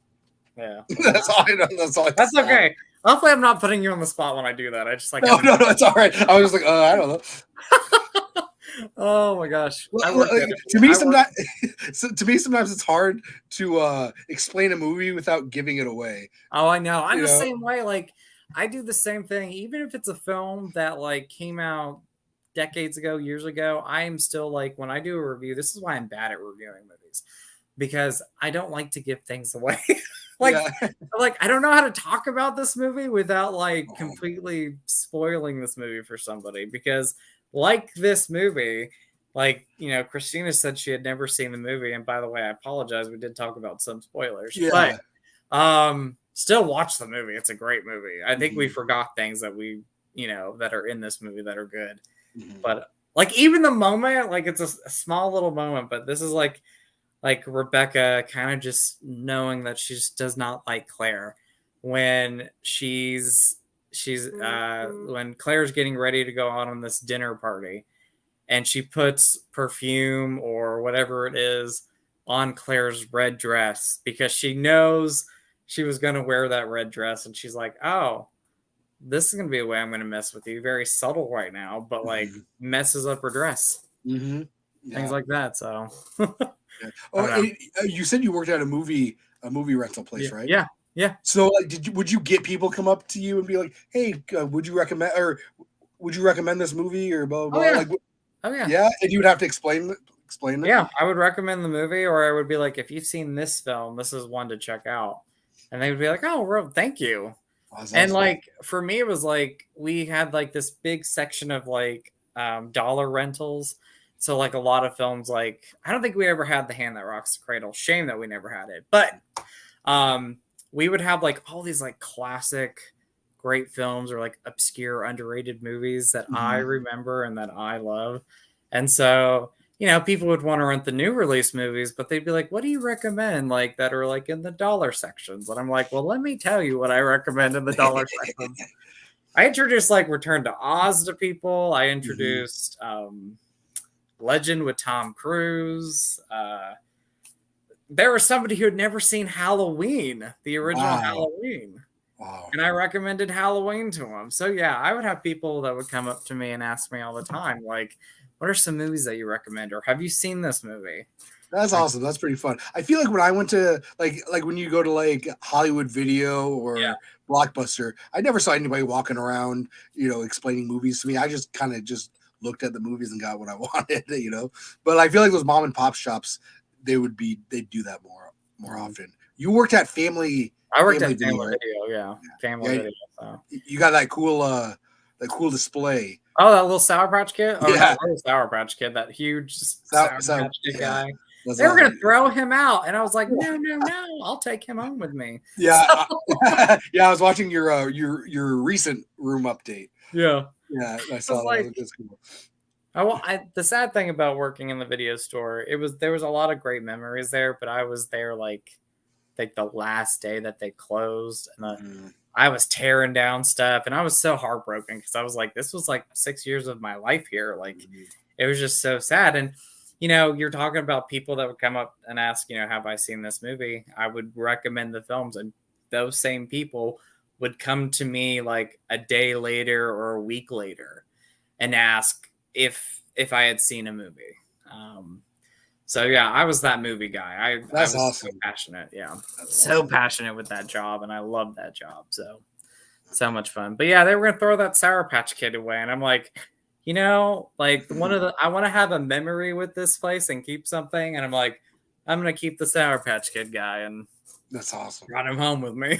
Yeah. That's all I know. That's okay. Hopefully I'm not putting you on the spot when I do that. I just like no, it's all right. I was just like, I don't know. Oh my gosh. To me, sometimes it's hard to explain a movie without giving it away. Oh, I know. I'm the same way. Like, I do the same thing. Even if it's a film that like came out decades ago, years ago, I am still like, when I do a review, this is why I'm bad at reviewing movies, because I don't like to give things away. Like I don't know how to talk about this movie without like completely spoiling this movie for somebody, because like this movie, like, Christina said she had never seen the movie. And by the way, I apologize. We did talk about some spoilers, but still watch the movie. It's a great movie. I think we forgot things that we, that are in this movie that are good. But like, even the moment, like, it's a small little moment, but this is like Rebecca kind of just knowing that she just does not like Claire when when Claire's getting ready to go out on this dinner party, and she puts perfume or whatever it is on Claire's red dress because she knows she was gonna wear that red dress, and she's like, "Oh, this is gonna be a way I'm gonna mess with you. Very subtle right now, but like messes up her dress, Mm-hmm. things Yeah. like that." So, Yeah. I Oh, don't know. you said you worked at a movie rental place, Yeah, right? yeah, yeah. So, like, would you get people come up to you and be like, "Hey, would you recommend this movie or blah Oh blah blah?" yeah, Like, oh yeah. yeah, and you would have to explain it. Yeah, I would recommend the movie, or I would be like, if you've seen this film, this is one to check out. And they would be like, oh, well, thank you. Oh, that's And awesome. like for me, it was like we had like this big section of like dollar rentals. So like a lot of films, like I don't think we ever had The Hand That Rocks the Cradle. Shame that we never had it. But um, we would have like all these like classic great films or like obscure underrated movies that I Mhm. remember and that I love. And so, you know, people would want to rent the new release movies, but they'd be like, what do you recommend like that are like in the dollar sections? And I'm like, well, let me tell you what I recommend in the dollar section. I introduced like Return to Oz to people. I Mhm. introduced Legend with Tom Cruise. There was somebody who had never seen Halloween, the original Wow. Halloween. Wow. And I recommended Halloween to them. So yeah, I would have people that would come up to me and ask me all the time, like, what are some movies that you recommend? Or have you seen this movie? That's Like, awesome. That's pretty fun. I feel like when I went to like when you go to like Hollywood Video yeah, or Blockbuster, I never saw anybody walking around, explaining movies to me. I just kind of just looked at the movies and got what I wanted. But I feel like those mom and pop shops, they'd do that more mm. often. You worked at I worked Family at Video, Family right? Video, yeah. Family Yeah, Video. So. you got that cool display. Oh, that little Sour Patch Kid? Or not Yeah. little Sour Patch Kid, that huge So, Sour so Patch Kid yeah, guy. that's They were awesome. gonna throw him out, and I was like, no, no, no, I'll take him home with me. Yeah, So, yeah. I was watching your recent room update. yeah. Yeah, I I was saw like, that. That's cool. the sad thing about working in the video store, there was a lot of great memories there, but I was there like the last day that they closed, and Mm, I was tearing down stuff, and I was so heartbroken because I was like, this was like 6 years of my life here. Like, mm, it was just so sad. And you know, you're talking about people that would come up and ask, you know, have I seen this movie? I would recommend the films, and those same people would come to me like a day later or a week later and ask if I had seen a movie. So yeah, I was that movie guy. I that's was so awesome. passionate. Yeah, That's so awesome. passionate with that job, and I loved that job. So much fun. But yeah, they were gonna throw that Sour Patch Kid away, and I'm like, you know, like one of the I want to have a memory with this place and keep something, and I'm like, I'm gonna keep the Sour Patch Kid guy and That's awesome. brought him home with me.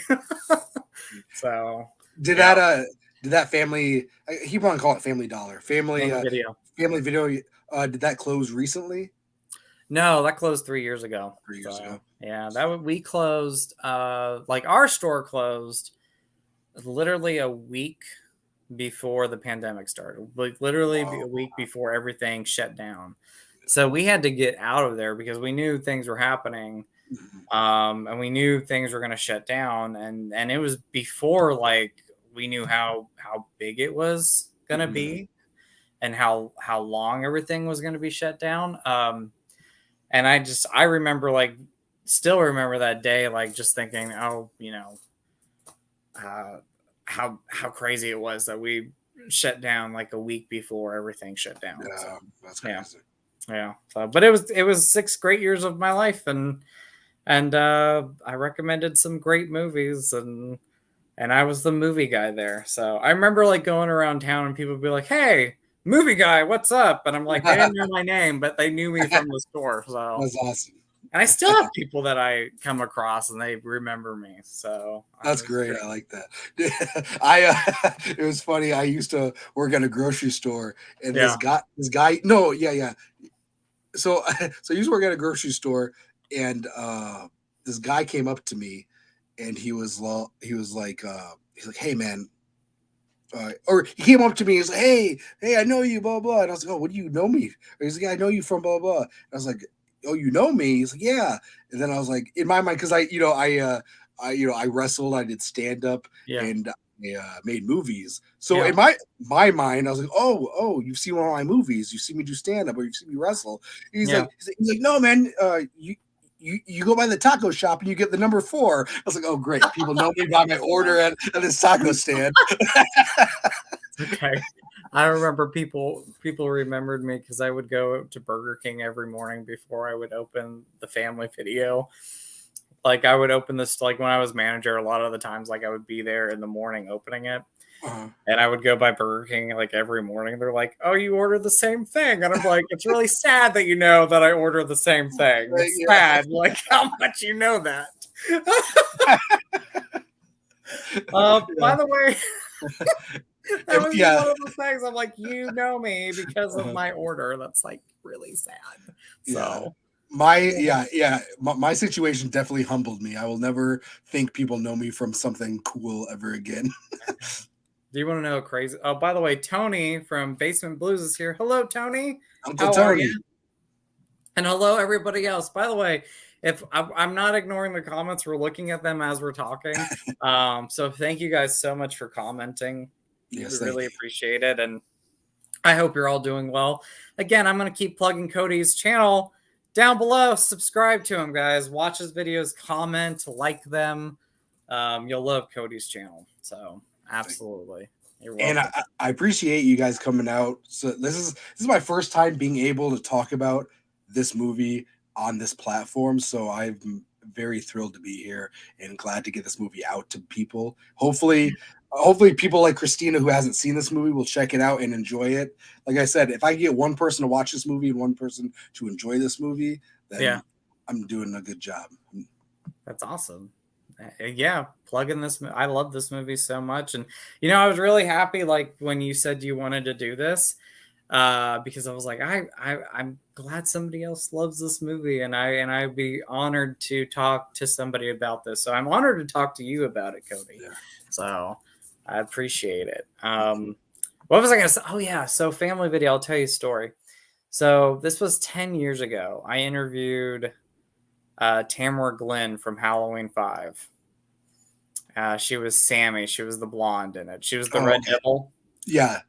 So Did yeah, that did that family? I keep on calling it Family Dollar. family video. Family Video. Did that close recently? No, that closed 3 years ago. 3 years So ago. yeah, we closed. Like our store closed literally a week before the pandemic started, like literally Wow. a week before everything shut down. So we had to get out of there because we knew things were happening, Mhm. and we knew things were going to shut down, and it was before like we knew how big it was going to Mhm. be and how long everything was going to be shut down. And I remember like still remember that day like just thinking, oh, you know, uh, how crazy it was that we shut down like a week before everything shut down. So Yeah, that's yeah, crazy. yeah. So, but it was 6 great years of my life, and I recommended some great movies, and I was the movie guy there. So I remember like going around town and people would be like, "Hey, movie guy, what's up?" And I'm like, they didn't know my name, but they knew me from the store. So That's awesome. and I still have people that I come across and they remember me. So That's it's great. great. I like that. It was funny. I used to work at a grocery store, and Yeah. this guy, no, yeah, yeah. So, so I used to work at a grocery store, and this guy came up to me, and he's like, hey man, or he came up to me, he's like, hey, I know you, blah blah, and I was like, oh, what do you know me? Or he's like, yeah, I know you from blah blah. And I was like, oh, you know me? He's like, yeah. And then I was like, in my mind, because I wrestled, I did stand up, Yeah. and I made movies. So Yeah. in my mind, I was like, oh, you've seen one of my movies, you've seen me do stand up, or you've seen me wrestle. He's Yeah. like, he's like, no, man, you go by the taco shop and you get the number 4. I was like, oh great, people know me by my order at this taco stand. Okay. I remember people remembered me because I would go to Burger King every morning before I would open the family video. Like I would open this, like when I was manager, a lot of the times, like I would be there in the morning opening it. And I would go by Burger King like every morning. They're like, "Oh, you ordered the same thing," and I'm like, "It's really sad that you know that I order the same thing. It's sad, like how much you know that." By the way, that was one of the things. I'm like, you know me because of my order. That's like really sad. So my situation definitely humbled me. I will never think people know me from something cool ever again. Do you want to know crazy? Oh, by the way, Tony from Basement Blues is here. Hello, Tony. Uncle Tony. Are you? And hello, everybody else. By the way, if I'm not ignoring the comments, we're looking at them as we're talking. So thank you guys so much for commenting. Yes, we really appreciate it. And I hope you're all doing well. Again, I'm going to keep plugging Cody's channel down below. Subscribe to him, guys. Watch his videos, comment, like them. You'll love Cody's channel. So absolutely. And I appreciate you guys coming out. So this is my first time being able to talk about this movie on this platform. So I'm very thrilled to be here and glad to get this movie out to people. Hopefully people like Christina who hasn't seen this movie will check it out and enjoy it. Like I said, if I get one person to watch this movie and one person to enjoy this movie, then I'm doing a good job. That's awesome. Yeah, plugging this. I love this movie so much. And, I was really happy, like, when you said you wanted to do this, because I was like, I'm glad somebody else loves this movie. And I'd be honored to talk to somebody about this. So I'm honored to talk to you about it, Cody. Yeah. So I appreciate it. What was I going to say? Oh, yeah. So family video, I'll tell you a story. So this was 10 years ago. I interviewed Tamara Glenn from Halloween 5. She was Sammy. She was the blonde in it. She was the Red Devil. Yeah.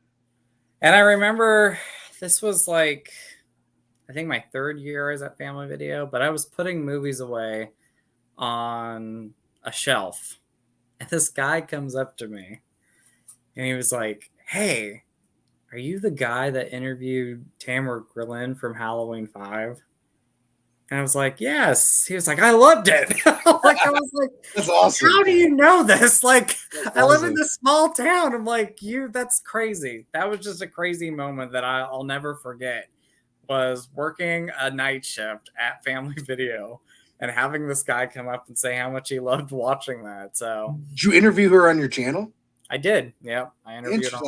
And I remember this was like, I think my 3rd year as at Family Video, but I was putting movies away on a shelf. And this guy comes up to me and he was like, "Hey, are you the guy that interviewed Tamara Glenn from Halloween 5? And I was like, "Yes." He was like, "I loved it." I was like, "That's awesome. How do you know this?" Like, I live in this small town. I'm like, that's crazy. That was just a crazy moment that I'll never forget. Was working a night shift at Family Video and having this guy come up and say how much he loved watching that. So, did you interview her on your channel? I did. Yeah, I interviewed her.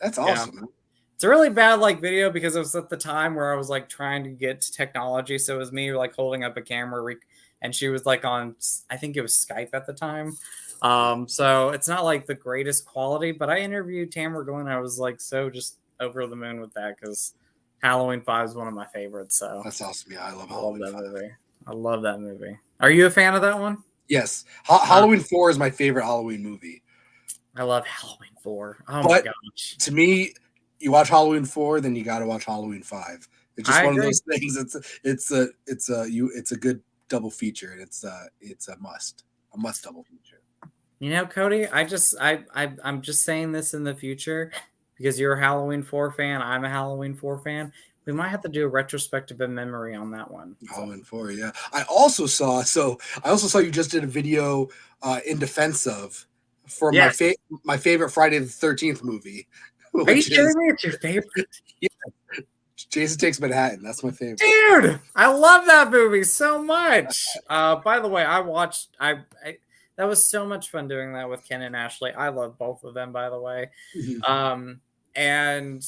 That's awesome. Yeah. It's a really bad video because it was at the time where I was like trying to get to technology. So it was me like holding up a camera and she was like on, I think it was Skype at the time. So it's not like the greatest quality, but I interviewed Tamara Glenn. I was like so just over the moon with that because Halloween 5 is one of my favorites. So that's awesome. Yeah, I love that movie. I love that movie. Are you a fan of that one? Yes. Halloween 4 is my favorite Halloween movie. I love Halloween 4. Oh my gosh. To me, you watch Halloween 4, then you got to watch Halloween 5. It's just one of those things. It's a good double feature, and it's a must double feature. Cody, I'm just saying this in the future because you're a Halloween 4 fan. I'm a Halloween 4 fan. We might have to do a retrospective and memory on that one. Halloween 4, yeah. I also saw you just did a video in defense of for my favorite Friday the 13th movie. Are you kidding me? It's your favorite? Yeah. Jason Takes Manhattan. That's my favorite. Dude, I love that movie so much. By the way, that was so much fun doing that with Ken and Ashley. I love both of them, by the way. Mm-hmm. And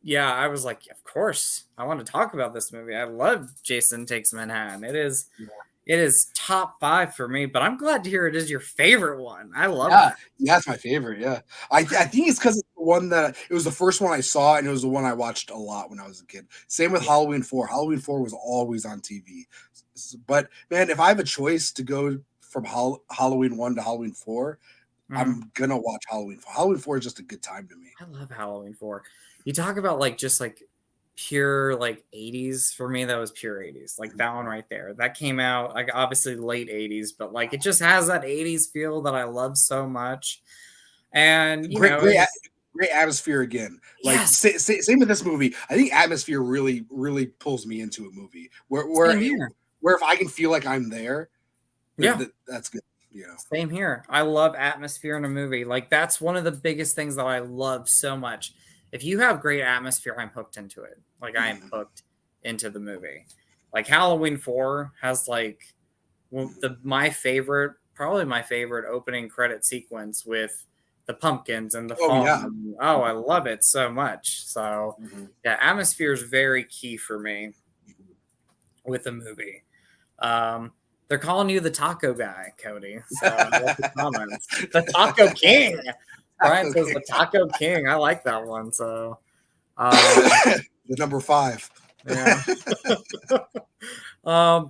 yeah, I was like, of course, I want to talk about this movie. I love Jason Takes Manhattan. It is top 5 for me, but I'm glad to hear it is your favorite one. I love it. Yeah, it's my favorite. Yeah. I think it's because it's the one it was the first one I saw, and it was the one I watched a lot when I was a kid. Same with Halloween 4. Halloween 4 was always on TV. But man, if I have a choice to go from Halloween 1 to Halloween 4, I'm gonna watch Halloween 4. Halloween 4 is just a good time to me. I love Halloween 4. You talk about just pure like 80s for me. That was pure 80s, like that one right there. That came out like obviously late 80s, but like it just has that 80s feel that I love so much. And you Great, know, it great, was, great atmosphere again. Like yes, same with this movie. I think atmosphere really, really pulls me into a movie same here. where if I can feel like I'm there, Yeah, that's good. You know. same here. I love atmosphere in a movie. Like that's one of the biggest things that I love so much. If you have great atmosphere, I'm hooked into it. Like I am hooked into the movie. Like Halloween 4 has like my favorite, probably my favorite opening credit sequence with the pumpkins and the Oh yeah. phone. Oh, I love it so much. So yeah, atmosphere is very key for me with a movie. They're calling you the taco guy, Cody. So the comments. The Taco King. Brian says the Taco King. I like that one. So The number 5. yeah.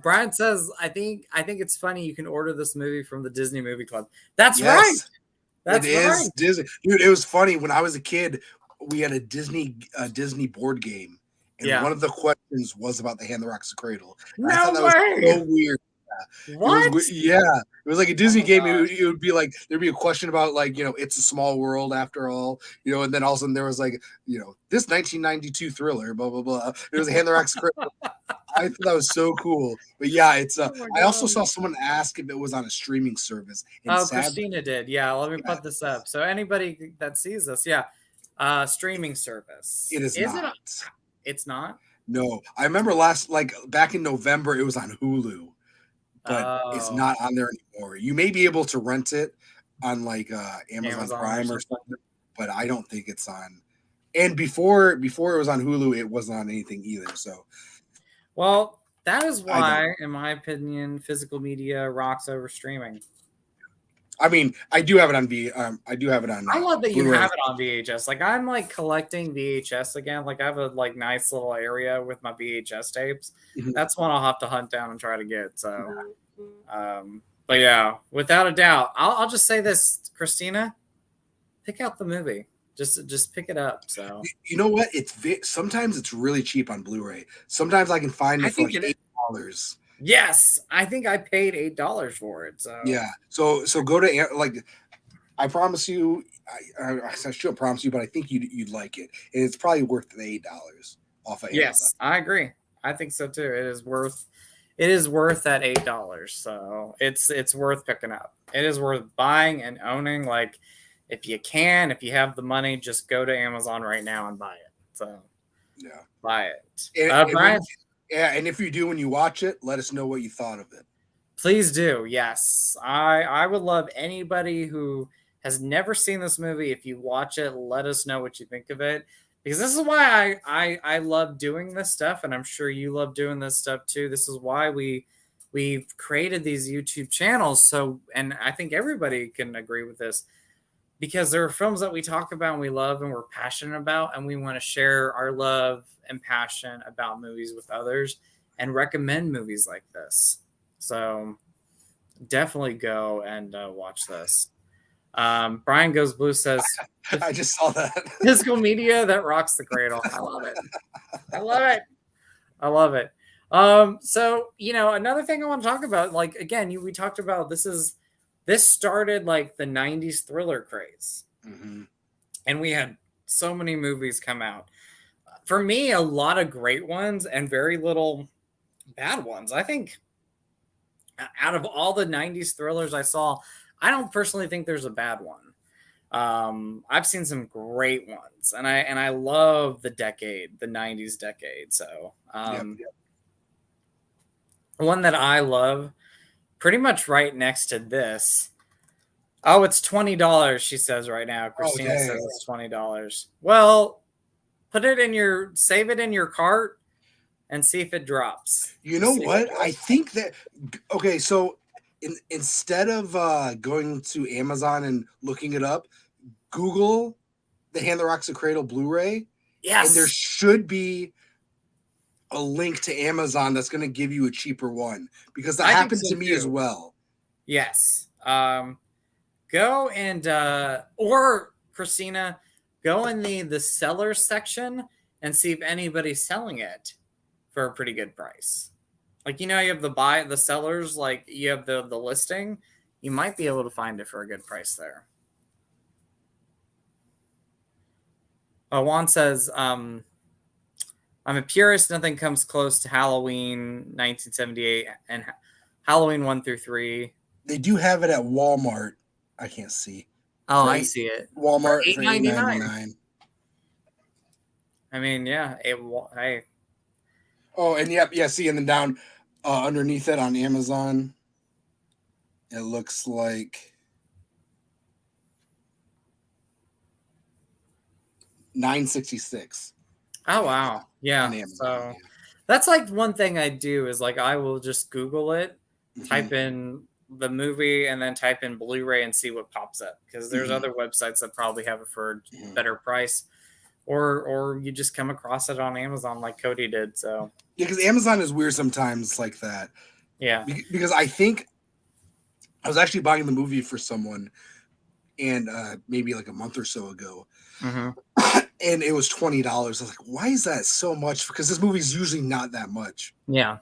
Brian says, I think it's funny you can order this movie from the Disney Movie Club. That's right. Yes, That's it right. is Disney. Dude, it was funny when I was a kid. We had a Disney board game, and one of the questions was about the Hand that Rocks the Cradle. And I thought that was so weird. What? It was like a Disney game. It would be like there'd be a question about like it's a small world after all, and then all of a sudden there was like this 1992 thriller, blah blah blah. It was a Hand that Rocks the Cradle. I thought that was so cool. But yeah, it's I also saw someone ask if it was on a streaming service. And Christina did. Yeah, let me put this up. So anybody that sees this, streaming service. It is not. It's not? No. I remember back in November it was on Hulu, but it's not on there anymore. You may be able to rent it on like Amazon Prime or something, but I don't think it's on. And before it was on Hulu, it wasn't on anything either. So well, that is why, in my opinion, physical media rocks over streaming. I mean, I do have it on I do have it on. I love that you have it on VHS. Like I'm like collecting VHS again. Like I have a like nice little area with my VHS tapes. That's one I'll have to hunt down and try to get. So, but yeah, without a doubt, I'll just say this, Christina, pick out the movie. Just pick it up. So you know what? Sometimes it's really cheap on Blu-ray. Sometimes I can find it for like $8. Yes, I think I paid $8 for it. So yeah, so go to like, I promise you, I should promise you, but I think you'd like it, and it's probably worth the $8 off of Amazon. Yes, I agree. I think so too. It is worth that $8. So it's worth picking up. It is worth buying and owning. Like if you have the money, just go to Amazon right now and buy it. So yeah, buy it. Brian. Yeah, and if you do when you watch it, let us know what you thought of it. Please do. Yes. I would love anybody who has never seen this movie. If you watch it, let us know what you think of it. Because this is why I love doing this stuff, and I'm sure you love doing this stuff too. This is why we've created these YouTube channels. So, and I think everybody can agree with this, because there are films that we talk about and we love and we're passionate about, and we want to share our love and passion about movies with others and recommend movies like this. So definitely go and watch this. Brian Goes Blue says, I just saw that. Physical media that rocks the cradle. I love it. I love it. So, another thing I want to talk about, like, again, we talked about this started like the 90s thriller craze. And we had so many movies come out. For me, a lot of great ones and very little bad ones. I think out of all the 90s thrillers I saw, I don't personally think there's a bad one. I've seen some great ones, and I love the 90s decade. So one that I love, pretty much right next to this. Oh, it's $20, she says right now. Christina says it's $20. Well, save it in your cart and see if it drops. You know what? I think that, okay, so instead of going to Amazon and looking it up, Google the Hand That Rocks the Cradle Blu-ray. Yes. And there should be a link to Amazon that's going to give you a cheaper one, because that happened to me as well. Yes. Go and or Christina, go in the seller section and see if anybody's selling it for a pretty good price. Like, you have the sellers, like you have the listing, you might be able to find it for a good price there. Juan says, I'm a purist. Nothing comes close to Halloween 1978 and Halloween 1 through 3. They do have it at Walmart. I can't see. Oh, I see it. Walmart for for $8.99. I mean, yeah. Oh, and yeah. See, and then down underneath it on Amazon, it looks like $9.66. Oh wow, yeah. So that's like one thing I do is like I will just Google it, type in the movie, and then type in Blu-ray and see what pops up, because there's other websites that probably have it for a better price, or you just come across it on Amazon like Cody did. So yeah, because Amazon is weird sometimes like that. Yeah, because I think I was actually buying the movie for someone, and maybe like a month or so ago. And it was $20. I was like, why is that so much? Because this movie's usually not that much. Yeah.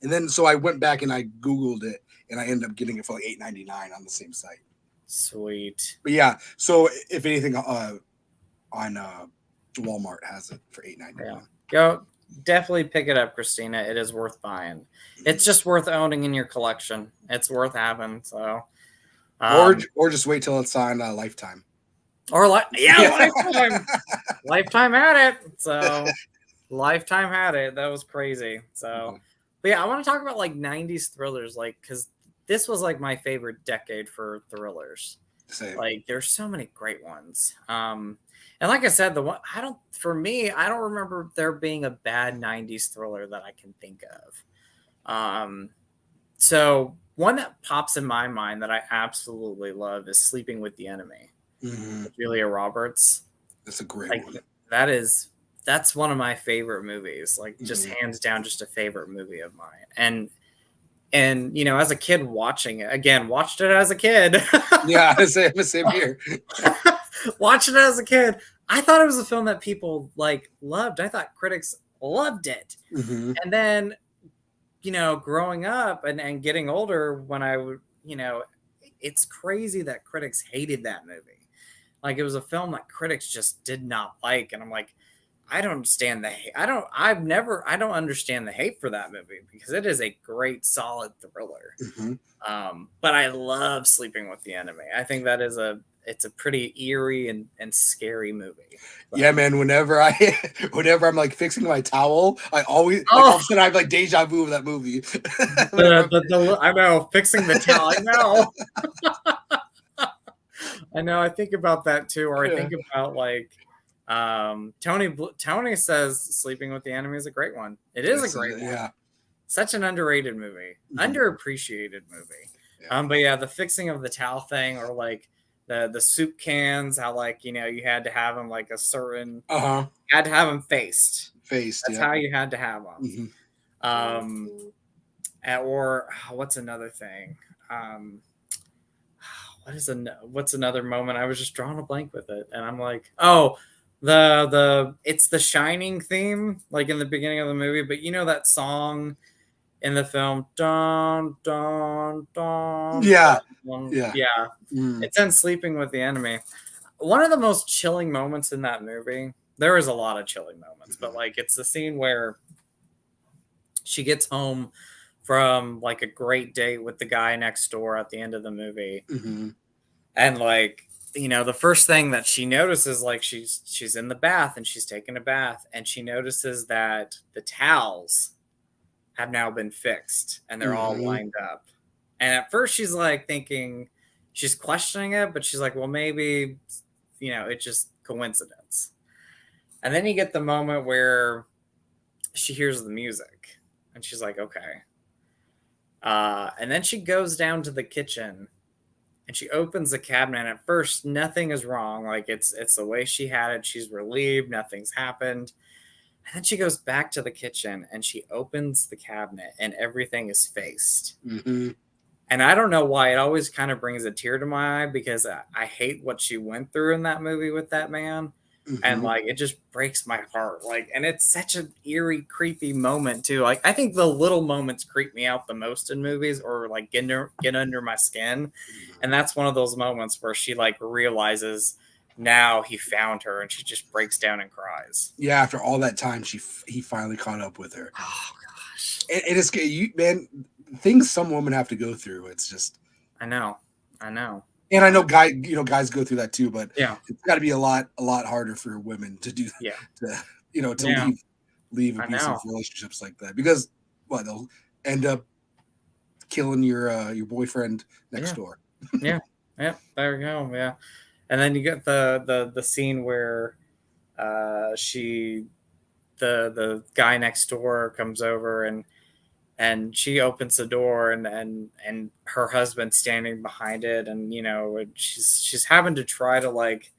And then so I went back and I Googled it, and I ended up getting it for like $8.99 on the same site. Sweet. But yeah, so if anything, on Walmart has it for $8.99. Yeah. Go definitely pick it up, Christina. It is worth buying. It's just worth owning in your collection. It's worth having. So, or just wait till it's on Lifetime. Lifetime. Lifetime had it. So Lifetime had it. That was crazy. So, but yeah, I want to talk about like 90s thrillers, like, because this was like my favorite decade for thrillers. Same. Like, there's so many great ones. And like I said, I don't remember there being a bad 90s thriller that I can think of. So one that pops in my mind that I absolutely love is Sleeping with the Enemy. Julia Roberts. That's a great one. That's one of my favorite movies. Like, just hands down, just a favorite movie of mine. And as a kid watching it, watched it as a kid. Yeah, same here. Watched it as a kid. I thought it was a film that people like loved. I thought critics loved it. And then, growing up and getting older, when I would, it's crazy that critics hated that movie. Like, it was a film that critics just did not like. And I'm like, I don't understand the hate. I don't understand the hate for that movie, because it is a great, solid thriller. But I love Sleeping with the Enemy. I think that it's a pretty eerie and scary movie. But, yeah, man. Whenever I'm like fixing my towel, I always all of a sudden I have like deja vu of that movie. I know, fixing the towel. I know. I know. I think about that too, or I think about like Tony says Sleeping with the Enemy is a great one. It is a great one. Yeah. Such an underrated movie, underappreciated movie. Yeah. But yeah, the fixing of the towel thing, or like the soup cans, how like you had to have them like a certain had to have them faced. That's how you had to have them. Or what's another thing? What's another moment? I was just drawing a blank with it, and I'm like, it's the Shining theme, like in the beginning of the movie, but that song in the film, dun dun dun. Yeah. It's in Sleeping with the Enemy. One of the most chilling moments in that movie. There is a lot of chilling moments, but like, it's the scene where she gets home from like a great date with the guy next door at the end of the movie, and like, the first thing that she notices, like, she's in the bath and she's taking a bath, and she notices that the towels have now been fixed and they're all lined up. And at first she's like thinking, she's questioning it, but she's like, well, maybe, it's just coincidence. And then you get the moment where she hears the music and she's like, okay. And then she goes down to the kitchen and she opens the cabinet. And at first, nothing is wrong. Like, it's the way she had it. She's relieved. Nothing's happened. And then she goes back to the kitchen and she opens the cabinet and everything is faced. And I don't know why. It always kind of brings a tear to my eye, because I hate what she went through in that movie with that man. And like it just breaks my heart. Like, and it's such an eerie, creepy moment too. Like I think the little moments creep me out the most in movies, or like get under my skin. And that's one of those moments where she like realizes now he found her, and she just breaks down and cries. Yeah, after all that time, he finally caught up with her. Oh gosh, It is man. Things some women have to go through. It's just. I know. And I know guys go through that too, but Yeah, it's got to be a lot harder for women to do yeah, to leave abusive relationships like that, because they'll end up killing your boyfriend next door. yeah, there we go. Yeah, and then you get the scene where the guy next door comes over, and she opens the door, and her husband's standing behind it, and she's having to try to like,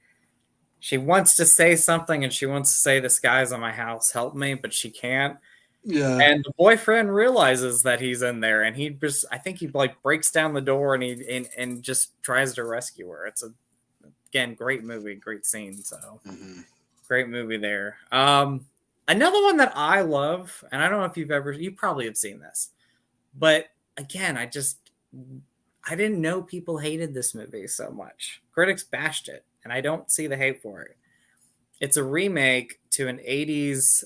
she wants to say something, and she wants to say, "This guy's in my house, help me," but she can't. Yeah. And the boyfriend realizes that he's in there, and I think he like breaks down the door, and just tries to rescue her. It's again, great movie, great scene. So great movie there. Another one that I love, and I don't know if you probably have seen this, but again, I didn't know people hated this movie so much. Critics bashed it, and I don't see the hate for it. It's a remake to an 80s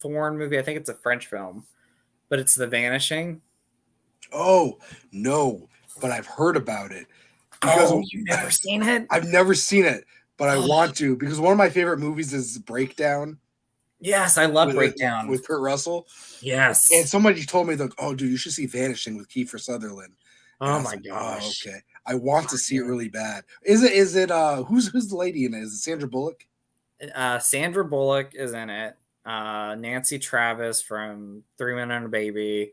foreign movie. I think it's a French film, but it's The Vanishing. Oh, no, but I've heard about it. You've never seen it? I've never seen it, but I want to, because one of my favorite movies is Breakdown. Yes, I love Breakdown. With Kurt Russell. Yes. And somebody told me, like, oh, dude, you should see Vanishing with Kiefer Sutherland. Oh my gosh. Oh, okay. I want to see it really bad. Is it who's the lady in it? Is it Sandra Bullock? Sandra Bullock is in it. Nancy Travis from 3 Men and a Baby,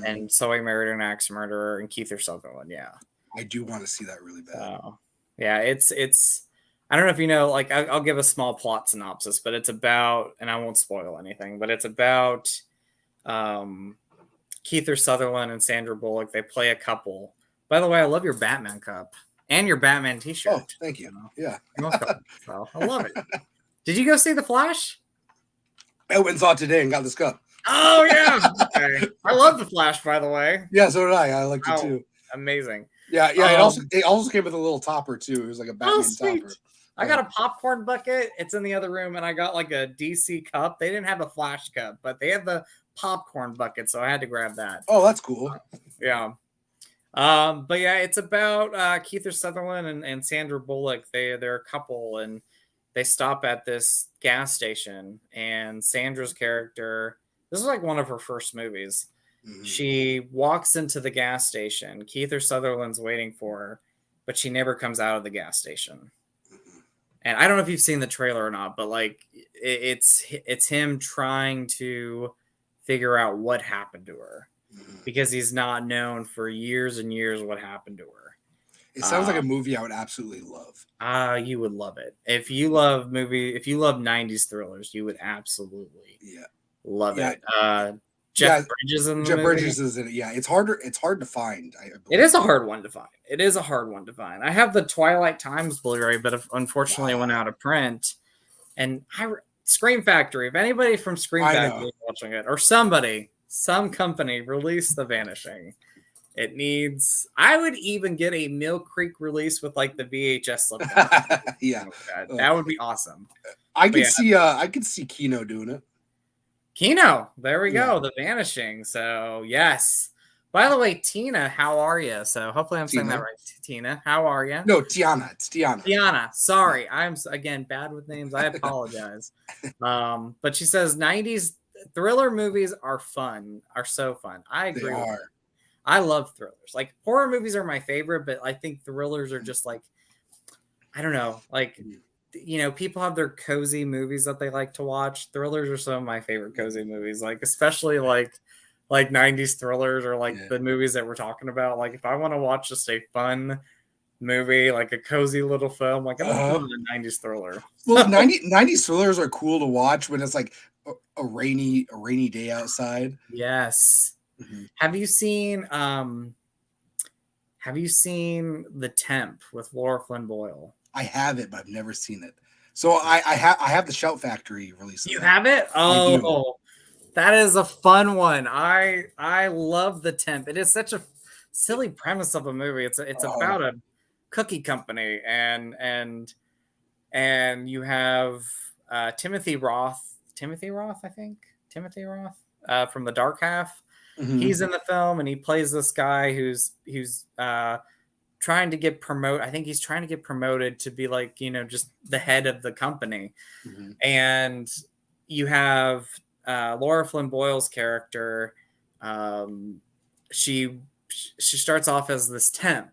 and So I Married an Axe Murderer, and Kiefer Sutherland. Yeah. I do want to see that really bad. Yeah, it's I don't know if you know, like I'll give a small plot synopsis, but it's about, and I won't spoil anything, but it's about Kiefer Sutherland and Sandra Bullock. They play a couple. By the way, I love your Batman cup and your Batman t-shirt. Oh, thank you. Yeah. So, I love it. Did you go see The Flash? I went and saw it today and got this cup. Oh, yeah. Okay. I love The Flash, by the way. Yeah, so did I. I liked it too. Amazing. Yeah. It also came with a little topper too. It was like a Batman topper. I got a popcorn bucket. It's in the other room, and I got like a DC cup. They didn't have a Flash cup, but they have the popcorn bucket, so I had to grab that. Oh, that's cool. Yeah. But yeah, it's about Kiefer Sutherland and Sandra Bullock. They're a couple, and they stop at this gas station, and Sandra's character, this is like one of her first movies. She walks into the gas station. Kiefer Sutherland's waiting for her, but she never comes out of the gas station. And I don't know if you've seen the trailer or not, but like it's him trying to figure out what happened to her, because he's not known for years and years what happened to her. It sounds like a movie I would absolutely love. You would love it. If you love 90s thrillers, you would absolutely love it. Jeff Bridges in the movie. Bridges is in it. Yeah, it's hard to find. It is a hard one to find. I have the Twilight Times Blu-ray, but unfortunately it went out of print. And Scream Factory, if anybody from Scream Factory is watching it, or some company release The Vanishing, it needs. I would even get a Mill Creek release with like the VHS slip. Yeah, that would be awesome. I could see Kino doing it. Kino, there we go. The Vanishing. So yes. By the way, Tina, how are you? So hopefully I'm saying that right. Tina, how are you? No, Tiana. It's Tiana. Tiana. Sorry, I'm again bad with names. I apologize. But she says 90s thriller movies are so fun. I agree. They are. I love thrillers. Like horror movies are my favorite, but I think thrillers are just like, I don't know, like. People have their cozy movies that they like to watch. Thrillers are some of my favorite cozy movies, like especially like 90s thrillers, or like the movies that we're talking about. Like if I want to watch just a fun movie, like a cozy little film, like I'm gonna put a 90s thriller. Well, 90s thrillers are cool to watch when it's like a rainy day outside. Yes. Have you seen The Temp with Laura Flynn Boyle? I have it, but I've never seen it. So I have the Shout Factory release. You have it? I do. Oh, that is a fun one. I love the temp. It is such a silly premise of a movie. It's about a cookie company, and you have Timothy Roth, I think, Timothy Roth from The Dark Half. Mhm. He's in the film, and he plays this guy who's trying to get promoted. I think he's trying to get promoted to be like, just the head of the company. Mhm. And you have Laura Flynn Boyle's character. She starts off as this temp.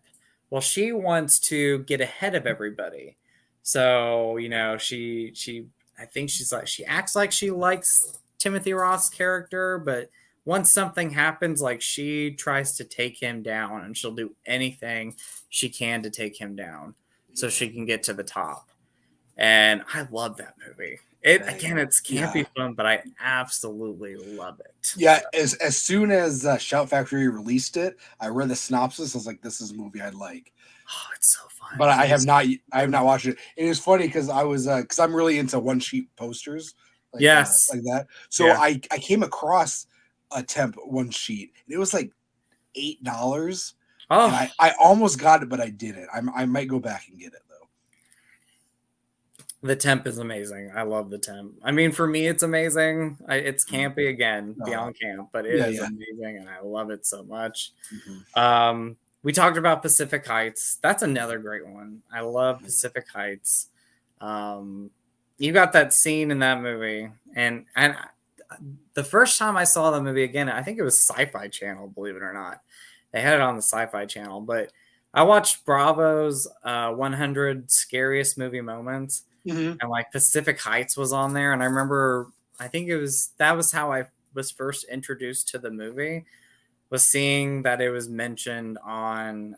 Well, she wants to get ahead of everybody. So, she I think she acts like she likes Timothy Roth's character, but once something happens, like, she tries to take him down, and she'll do anything she can to take him down so she can get to the top. And I love that movie. It's campy fun, but I absolutely love it. Yeah, as soon as Shout Factory released it, I read the synopsis. I was like, "This is a movie I'd like." Oh, it's so fun. But I have not watched it. It is funny because because I'm really into one sheet posters, like that. So yeah. I came across a temp one sheet, and it was like $8. Oh, and I almost got it, but I didn't. I might go back and get it though. The temp is amazing. I love the temp. I mean, for me, it's amazing. It's campy again, beyond camp, but it is amazing, and I love it so much. Mm-hmm. We talked about Pacific Heights. That's another great one. I love Pacific Heights. You got that scene in that movie, and the first time I saw the movie again, I think it was Sci-Fi Channel, believe it or not. They had it on the Sci-Fi Channel, but I watched Bravo's 100 Scariest Movie Moments, and like Pacific Heights was on there, and I remember, I think that was how I was first introduced to the movie, was seeing that it was mentioned on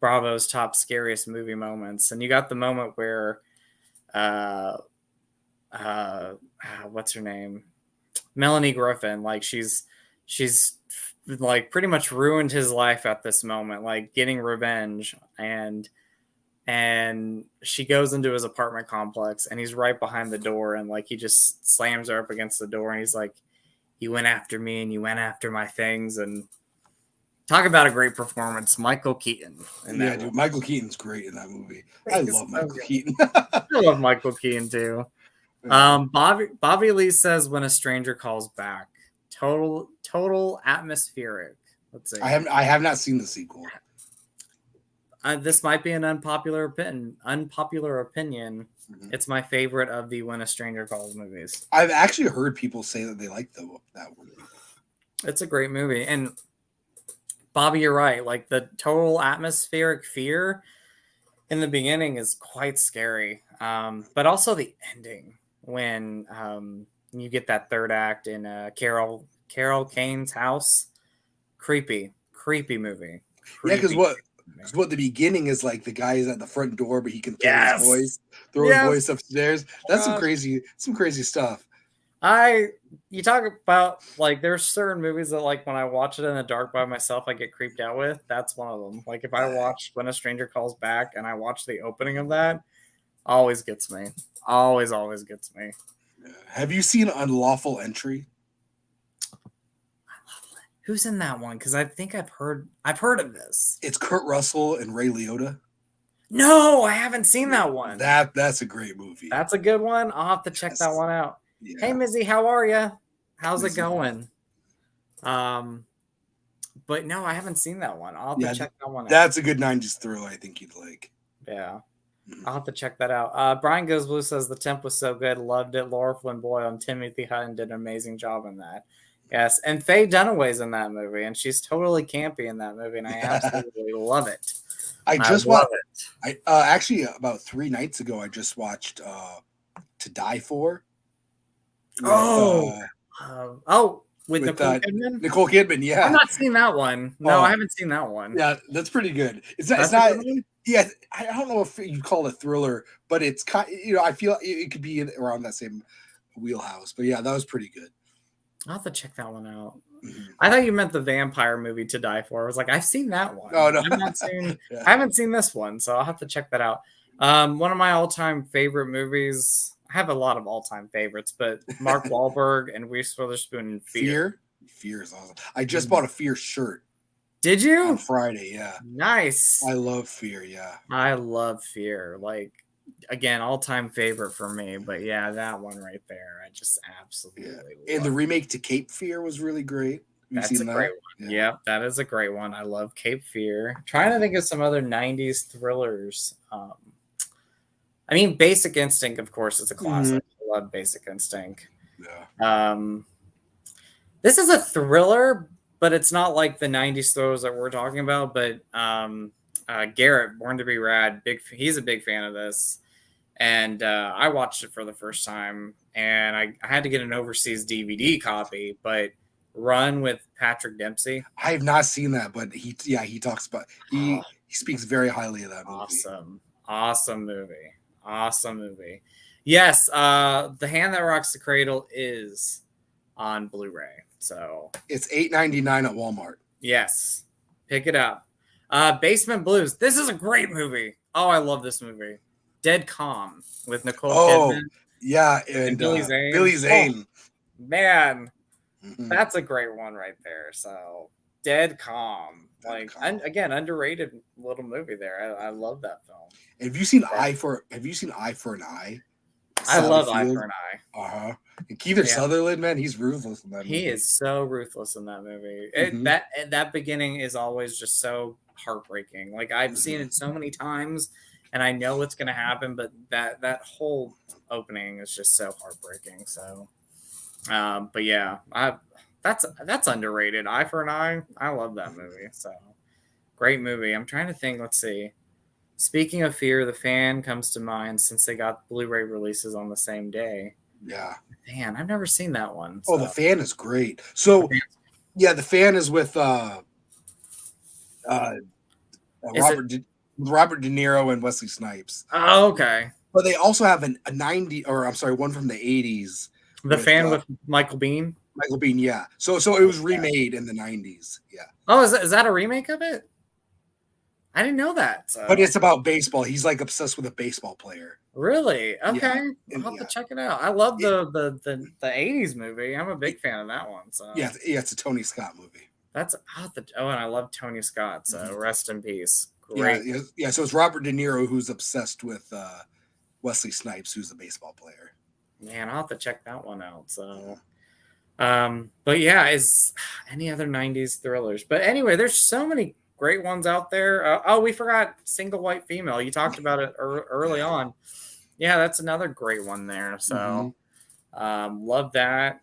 Bravo's Top Scariest Movie Moments. And you got the moment where what's her name? Melanie Griffin, like she's like pretty much ruined his life at this moment, like getting revenge, and she goes into his apartment complex, and he's right behind the door, and like he just slams her up against the door, and he's like, "You went after me, and you went after my things." And talk about a great performance, Michael Keaton. Yeah, dude, Michael Keaton's great in that movie. I love Michael Keaton. I love Michael Keaton too. Bobby Lee says, "When a Stranger Calls Back." Total atmospheric. Let's see. I have not seen the sequel. This might be an unpopular opinion. Mm-hmm. It's my favorite of the When a Stranger Calls movies. I've actually heard people say that they like that one. It's a great movie. And Bobby, you're right. Like, the total atmospheric fear in the beginning is quite scary. But also the ending, when you get that third act in Carol Kane's house. Creepy movie. Yeah, because what the beginning is like, the guy is at the front door, but he can throw his voice upstairs. That's some crazy stuff. You talk about, like, there's certain movies that, like, when I watch it in the dark by myself, I get creeped out with. That's one of them. Like, if I watch When a Stranger Calls Back and I watch the opening of that, always gets me. Always gets me. Have you seen Unlawful Entry? Who's in that one? Because I think I've heard of this. It's Kurt Russell and Ray Liotta. No, I haven't seen that one. That's a great movie. That's a good one. I'll have to check that one out. Yeah. Hey, Mizzy, how are you? How's it going? But no, I haven't seen that one. I'll have to check that one out. That's a good 90s thriller I think you'd like. Yeah. I'll have to check that out. Brian Goes Blue says the temp was so good. Loved it. Laura Flynn Boyle and Timothy Hutton did an amazing job in that. Yes, and Faye Dunaway's in that movie, and she's totally campy in that movie, and I absolutely love it. I just watched it. Actually, about 3 nights ago, I just watched To Die For. With Nicole Kidman? Nicole Kidman, yeah. I've not seen that one. No, I haven't seen that one. Yeah, that's pretty good. It's not. Yeah, I don't know if you call it a thriller, but it's kind. I feel it could be around that same wheelhouse. But yeah, that was pretty good. I'll have to check that one out. Mm-hmm. I thought you meant the vampire movie To Die For. I was like, I've seen that one. Oh, no. I haven't seen this one, so I'll have to check that out. One of my all-time favorite movies. I have a lot of all-time favorites, but Mark Wahlberg and Reese Witherspoon in Fear. Fear is awesome. I just bought a Fear shirt. Did you? On Friday, yeah. Nice. I love Fear, yeah. I love Fear. Like, again, all-time favorite for me. But yeah, that one right there, I just absolutely love. And the remake to Cape Fear was really great. That's a great one. Yeah. Yep, that is a great one. I love Cape Fear. Trying to think of some other 90s thrillers. I mean, Basic Instinct, of course, is a classic. I love Basic Instinct. Yeah. This is a thriller, but it's not like the 90s thrillers that we're talking about. But Garrett, Born to Be Rad, he's a big fan of this. And I watched it for the first time, and I had to get an overseas DVD copy, but Run with Patrick Dempsey. I have not seen that, but he talks about, he speaks very highly of that movie. Awesome movie. Yes, The Hand That Rocks the Cradle is on Blu-ray. So it's $8.99 at Walmart. Yes, pick it up. Basement Blues. This is a great movie. Oh, I love this movie. Dead Calm with Nicole Kidman. Yeah, and Billy Zane. Oh, man, that's a great one right there. So Dead Calm. Again, underrated little movie there. I love that film. Have you seen Eye for an Eye? I love Eye for an Eye. And Kiefer Sutherland, man, he's ruthless in that movie. He is so ruthless in that movie. That beginning is always just so heartbreaking. Like, I've seen it so many times, and I know what's going to happen, but that whole opening is just so heartbreaking. So, but yeah, that's underrated. Eye for an Eye. I love that movie. So, great movie. I'm trying to think. Let's see. Speaking of Fear, The Fan comes to mind since they got Blu-ray releases on the same day. Yeah. Man, I've never seen that one. So. Oh, The Fan is great. So, yeah, The Fan is with Robert De Niro and Wesley Snipes. Oh, okay. But they also have one from the 80s. The Fan with Michael Biehn? Michael Biehn, yeah. So it was remade in the 90s. Yeah. Oh, is that a remake of it? I didn't know that. So. But it's about baseball. He's like obsessed with a baseball player. Really? Okay. I'll have to check it out. I love the 80s movie. I'm a big fan of that one. So yeah, it's a Tony Scott movie. And I love Tony Scott. So rest in peace. Great. Yeah. So it's Robert De Niro who's obsessed with Wesley Snipes, who's the baseball player. Man, I'll have to check that one out. So, but yeah, is any other 90s thrillers? But anyway, there's so many great ones out there. We forgot Single White Female. You talked about it early on. Yeah, that's another great one there. So, love that.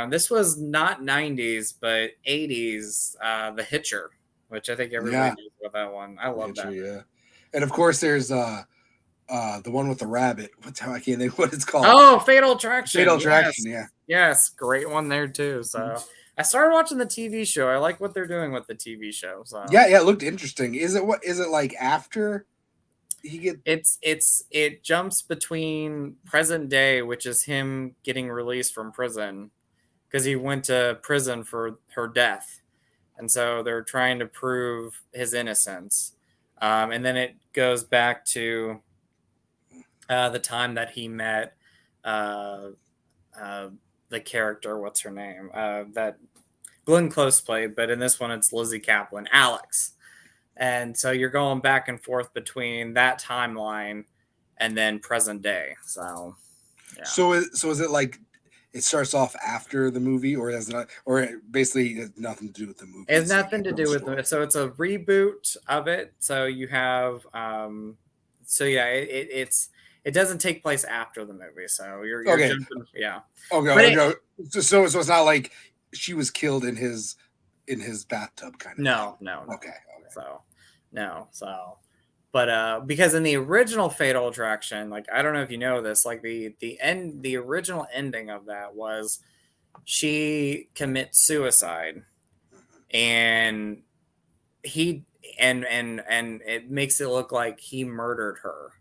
This was not 90s, but 80s. The Hitcher, which I think everybody knows about that one. I love that. Yeah, and of course there's the one with the rabbit. I can't think what it's called. Oh, Fatal Attraction. Fatal Attraction. Yes. Yes, great one there too. So. I started watching the TV show. I like what they're doing with the TV show. So yeah, it looked interesting. Is it like after he get? It jumps between present day, which is him getting released from prison because he went to prison for her death, and so they're trying to prove his innocence. And then it goes back to the time that he met the character, what's her name? That Glenn Close played, but in this one it's Lizzie Kaplan, Alex. And so you're going back and forth between that timeline and then present day. So, yeah. So is it like it starts off after the movie, or has not, or basically it has nothing to do with the movie? It's nothing to do with it. So it's a reboot of it. So you have, it doesn't take place after the movie. So you're okay. Jumping, yeah. Okay. So it's not like she was killed in his bathtub kind of no. Okay. So no. So but because in the original Fatal Attraction, like I don't know if you know this, like the original ending of that was she commits suicide and he and it makes it look like he murdered her.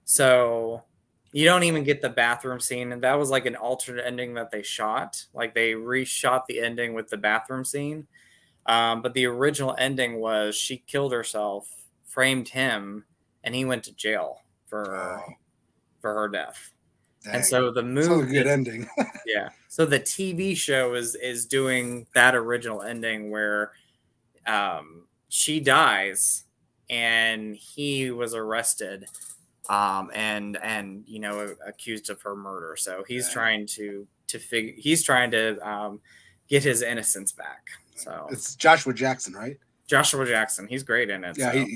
So you don't even get the bathroom scene. And that was like an alternate ending that they shot. Like they reshot the ending with the bathroom scene. But the original ending was she killed herself, framed him, and he went to jail for Oh, her death. dang. And so the Sounds like a movie, good ending. yeah. So the TV show is doing that original ending where she dies and he was arrested and accused of her murder. So he's Dang. trying to get his innocence back. So It's Joshua Jackson, right? Joshua Jackson, he's great in it. Yeah, So.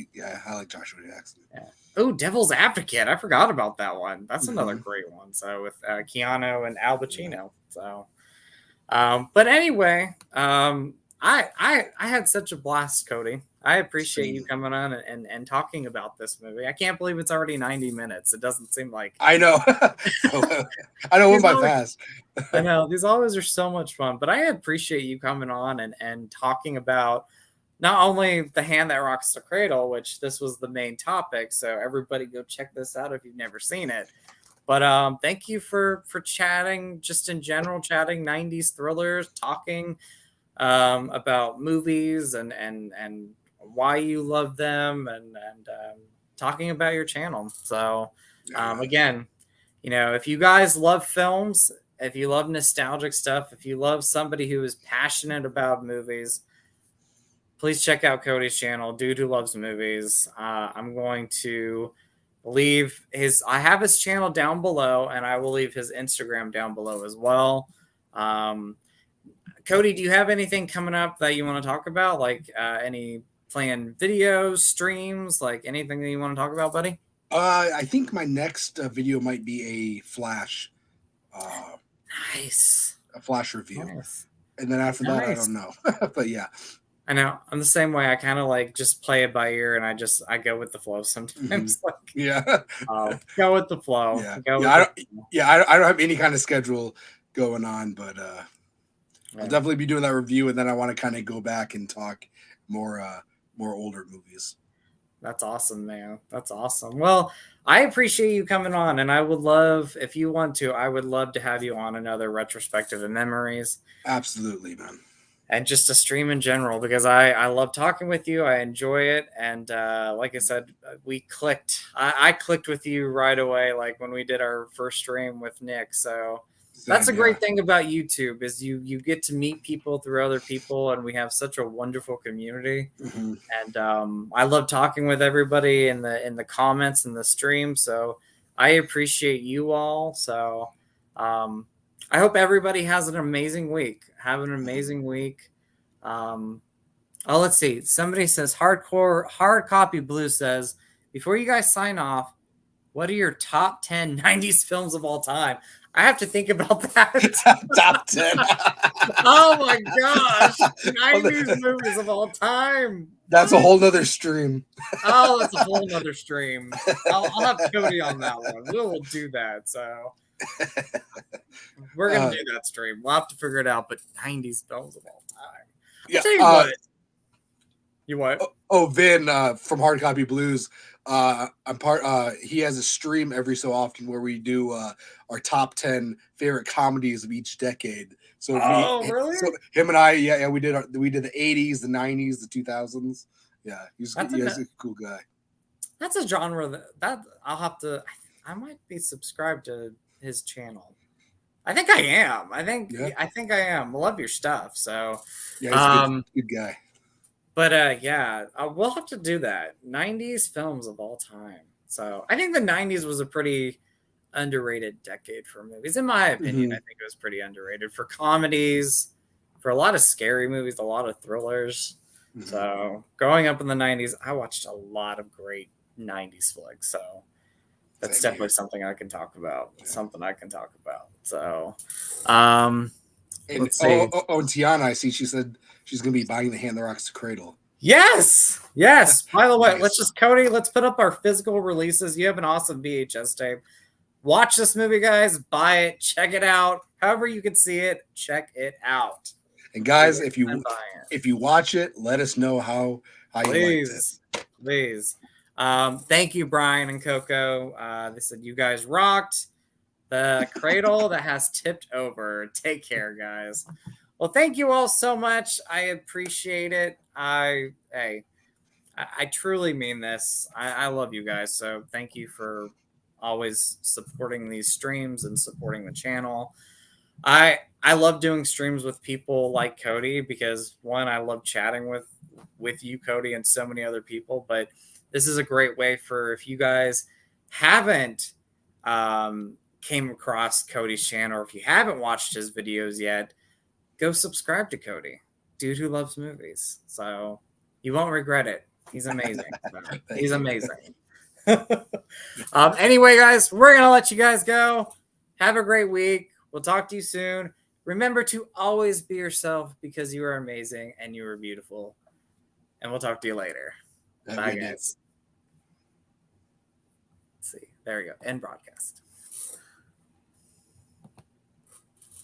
I like Joshua Jackson. Yeah. Oh, Devil's Advocate. I forgot about that one. That's another Mhm. great one. So with Keanu and Al Pacino. So, but anyway, I had such a blast, Cody. I appreciate you Same. coming on and talking about this movie. I can't believe it's already 90 minutes. It doesn't seem like I know. I know, it went by always, fast. I know these always are so much fun, but I appreciate you coming on and talking about not only the hand that rocks the cradle, which this was the main topic. So everybody go check this out if you've never seen it. But thank you for chatting, just in general, chatting 90s thrillers, talking about movies and why you love them and talking about your channel. So again, if you guys love films, if you love nostalgic stuff, if you love somebody who is passionate about movies, please check out Cody's channel, Dude Who Loves Movies. I'm going to I have his channel down below, and I will leave his Instagram down below as well. Cody, do you have anything coming up that you want to talk about? Like any planned videos, streams, like anything that you want to talk about, buddy? I think my next video might be a Flash, Nice. a Flash review, Nice. and then after that, I Nice. don't know. But yeah, I know. I'm the same way. I kind of like just play it by ear, and I go with the flow sometimes. Like, yeah, go with the flow. yeah, Go yeah. with the flow. I don't have any kind of schedule going on, but I'll definitely be doing that review, and then I want to kind of go back and talk more older movies. That's awesome, man. That's awesome. Well, I appreciate you coming on, and I would love, if you want to, I would love to have you on another Retrospective and Memories. Absolutely, man. And just a stream in general, because I love talking with you. I enjoy it. And like I said, we clicked. I clicked with you right away, like when we did our first stream with Nick. So that's a great thing about YouTube is you get to meet people through other people, and we have such a wonderful community. Mm-hmm. And I love talking with everybody in the comments and the stream. So I appreciate you all. So I hope everybody has an amazing week. Have an amazing week. Let's see. Somebody says hard copy blue says, before you guys sign off, what are your top 10 90s films of all time? I have to think about that. Top 10. Oh my gosh. 90s movies of all time. That's a whole nother stream. Oh, that's a whole nother stream. I'll have Cody on that one. We'll do that. So we're going to do that stream. We'll have to figure it out, but 90s films of all time. Yeah. Tell you what. You what? Vin from Hard Copy Blues. I'm part. He has a stream every so often where we do our top 10 favorite comedies of each decade. So really? So him and I, yeah, we did the 80s, the 90s, the 2000s. Yeah, he's a cool guy. That's a genre that I'll have to. I might be subscribed to his channel. I think I am. I think I am. I love your stuff. So yeah, he's a good guy. But we'll have to do that. 90s films of all time. So I think the 90s was a pretty underrated decade for movies. In my opinion, I think it was pretty underrated for comedies, for a lot of scary movies, a lot of thrillers. So growing up in the 90s, I watched a lot of great 90s flicks. So that's definitely something I can talk about. Yeah. Something I can talk about. So let's see. Tiana, I see she said she's going to be buying the hand that rocks the cradle. Yes. By the way, Cody, let's put up our physical releases. You have an awesome VHS tape. Watch this movie, guys. Buy it. Check it out. However you can see it, check it out. And guys, if you watch it, let us know how you liked it. Please. Thank you, Brian and Coco. They said you guys rocked. The cradle that has tipped over. Take care, guys. Well, thank you all so much. I appreciate it. I truly mean this. I love you guys. So thank you for always supporting these streams and supporting the channel. I love doing streams with people like Cody because one, I love chatting with you, Cody, and so many other people. But this is a great way for if you guys haven't came across Cody's channel, or if you haven't watched his videos yet, go subscribe to Cody, dude who loves movies. So you won't regret it. He's amazing. He's amazing. Anyway, guys, we're gonna let you guys go. Have a great week. We'll talk to you soon. Remember to always be yourself because you are amazing and you are beautiful. And we'll talk to you later. Bye, guys. Let's see. There we go. End broadcast.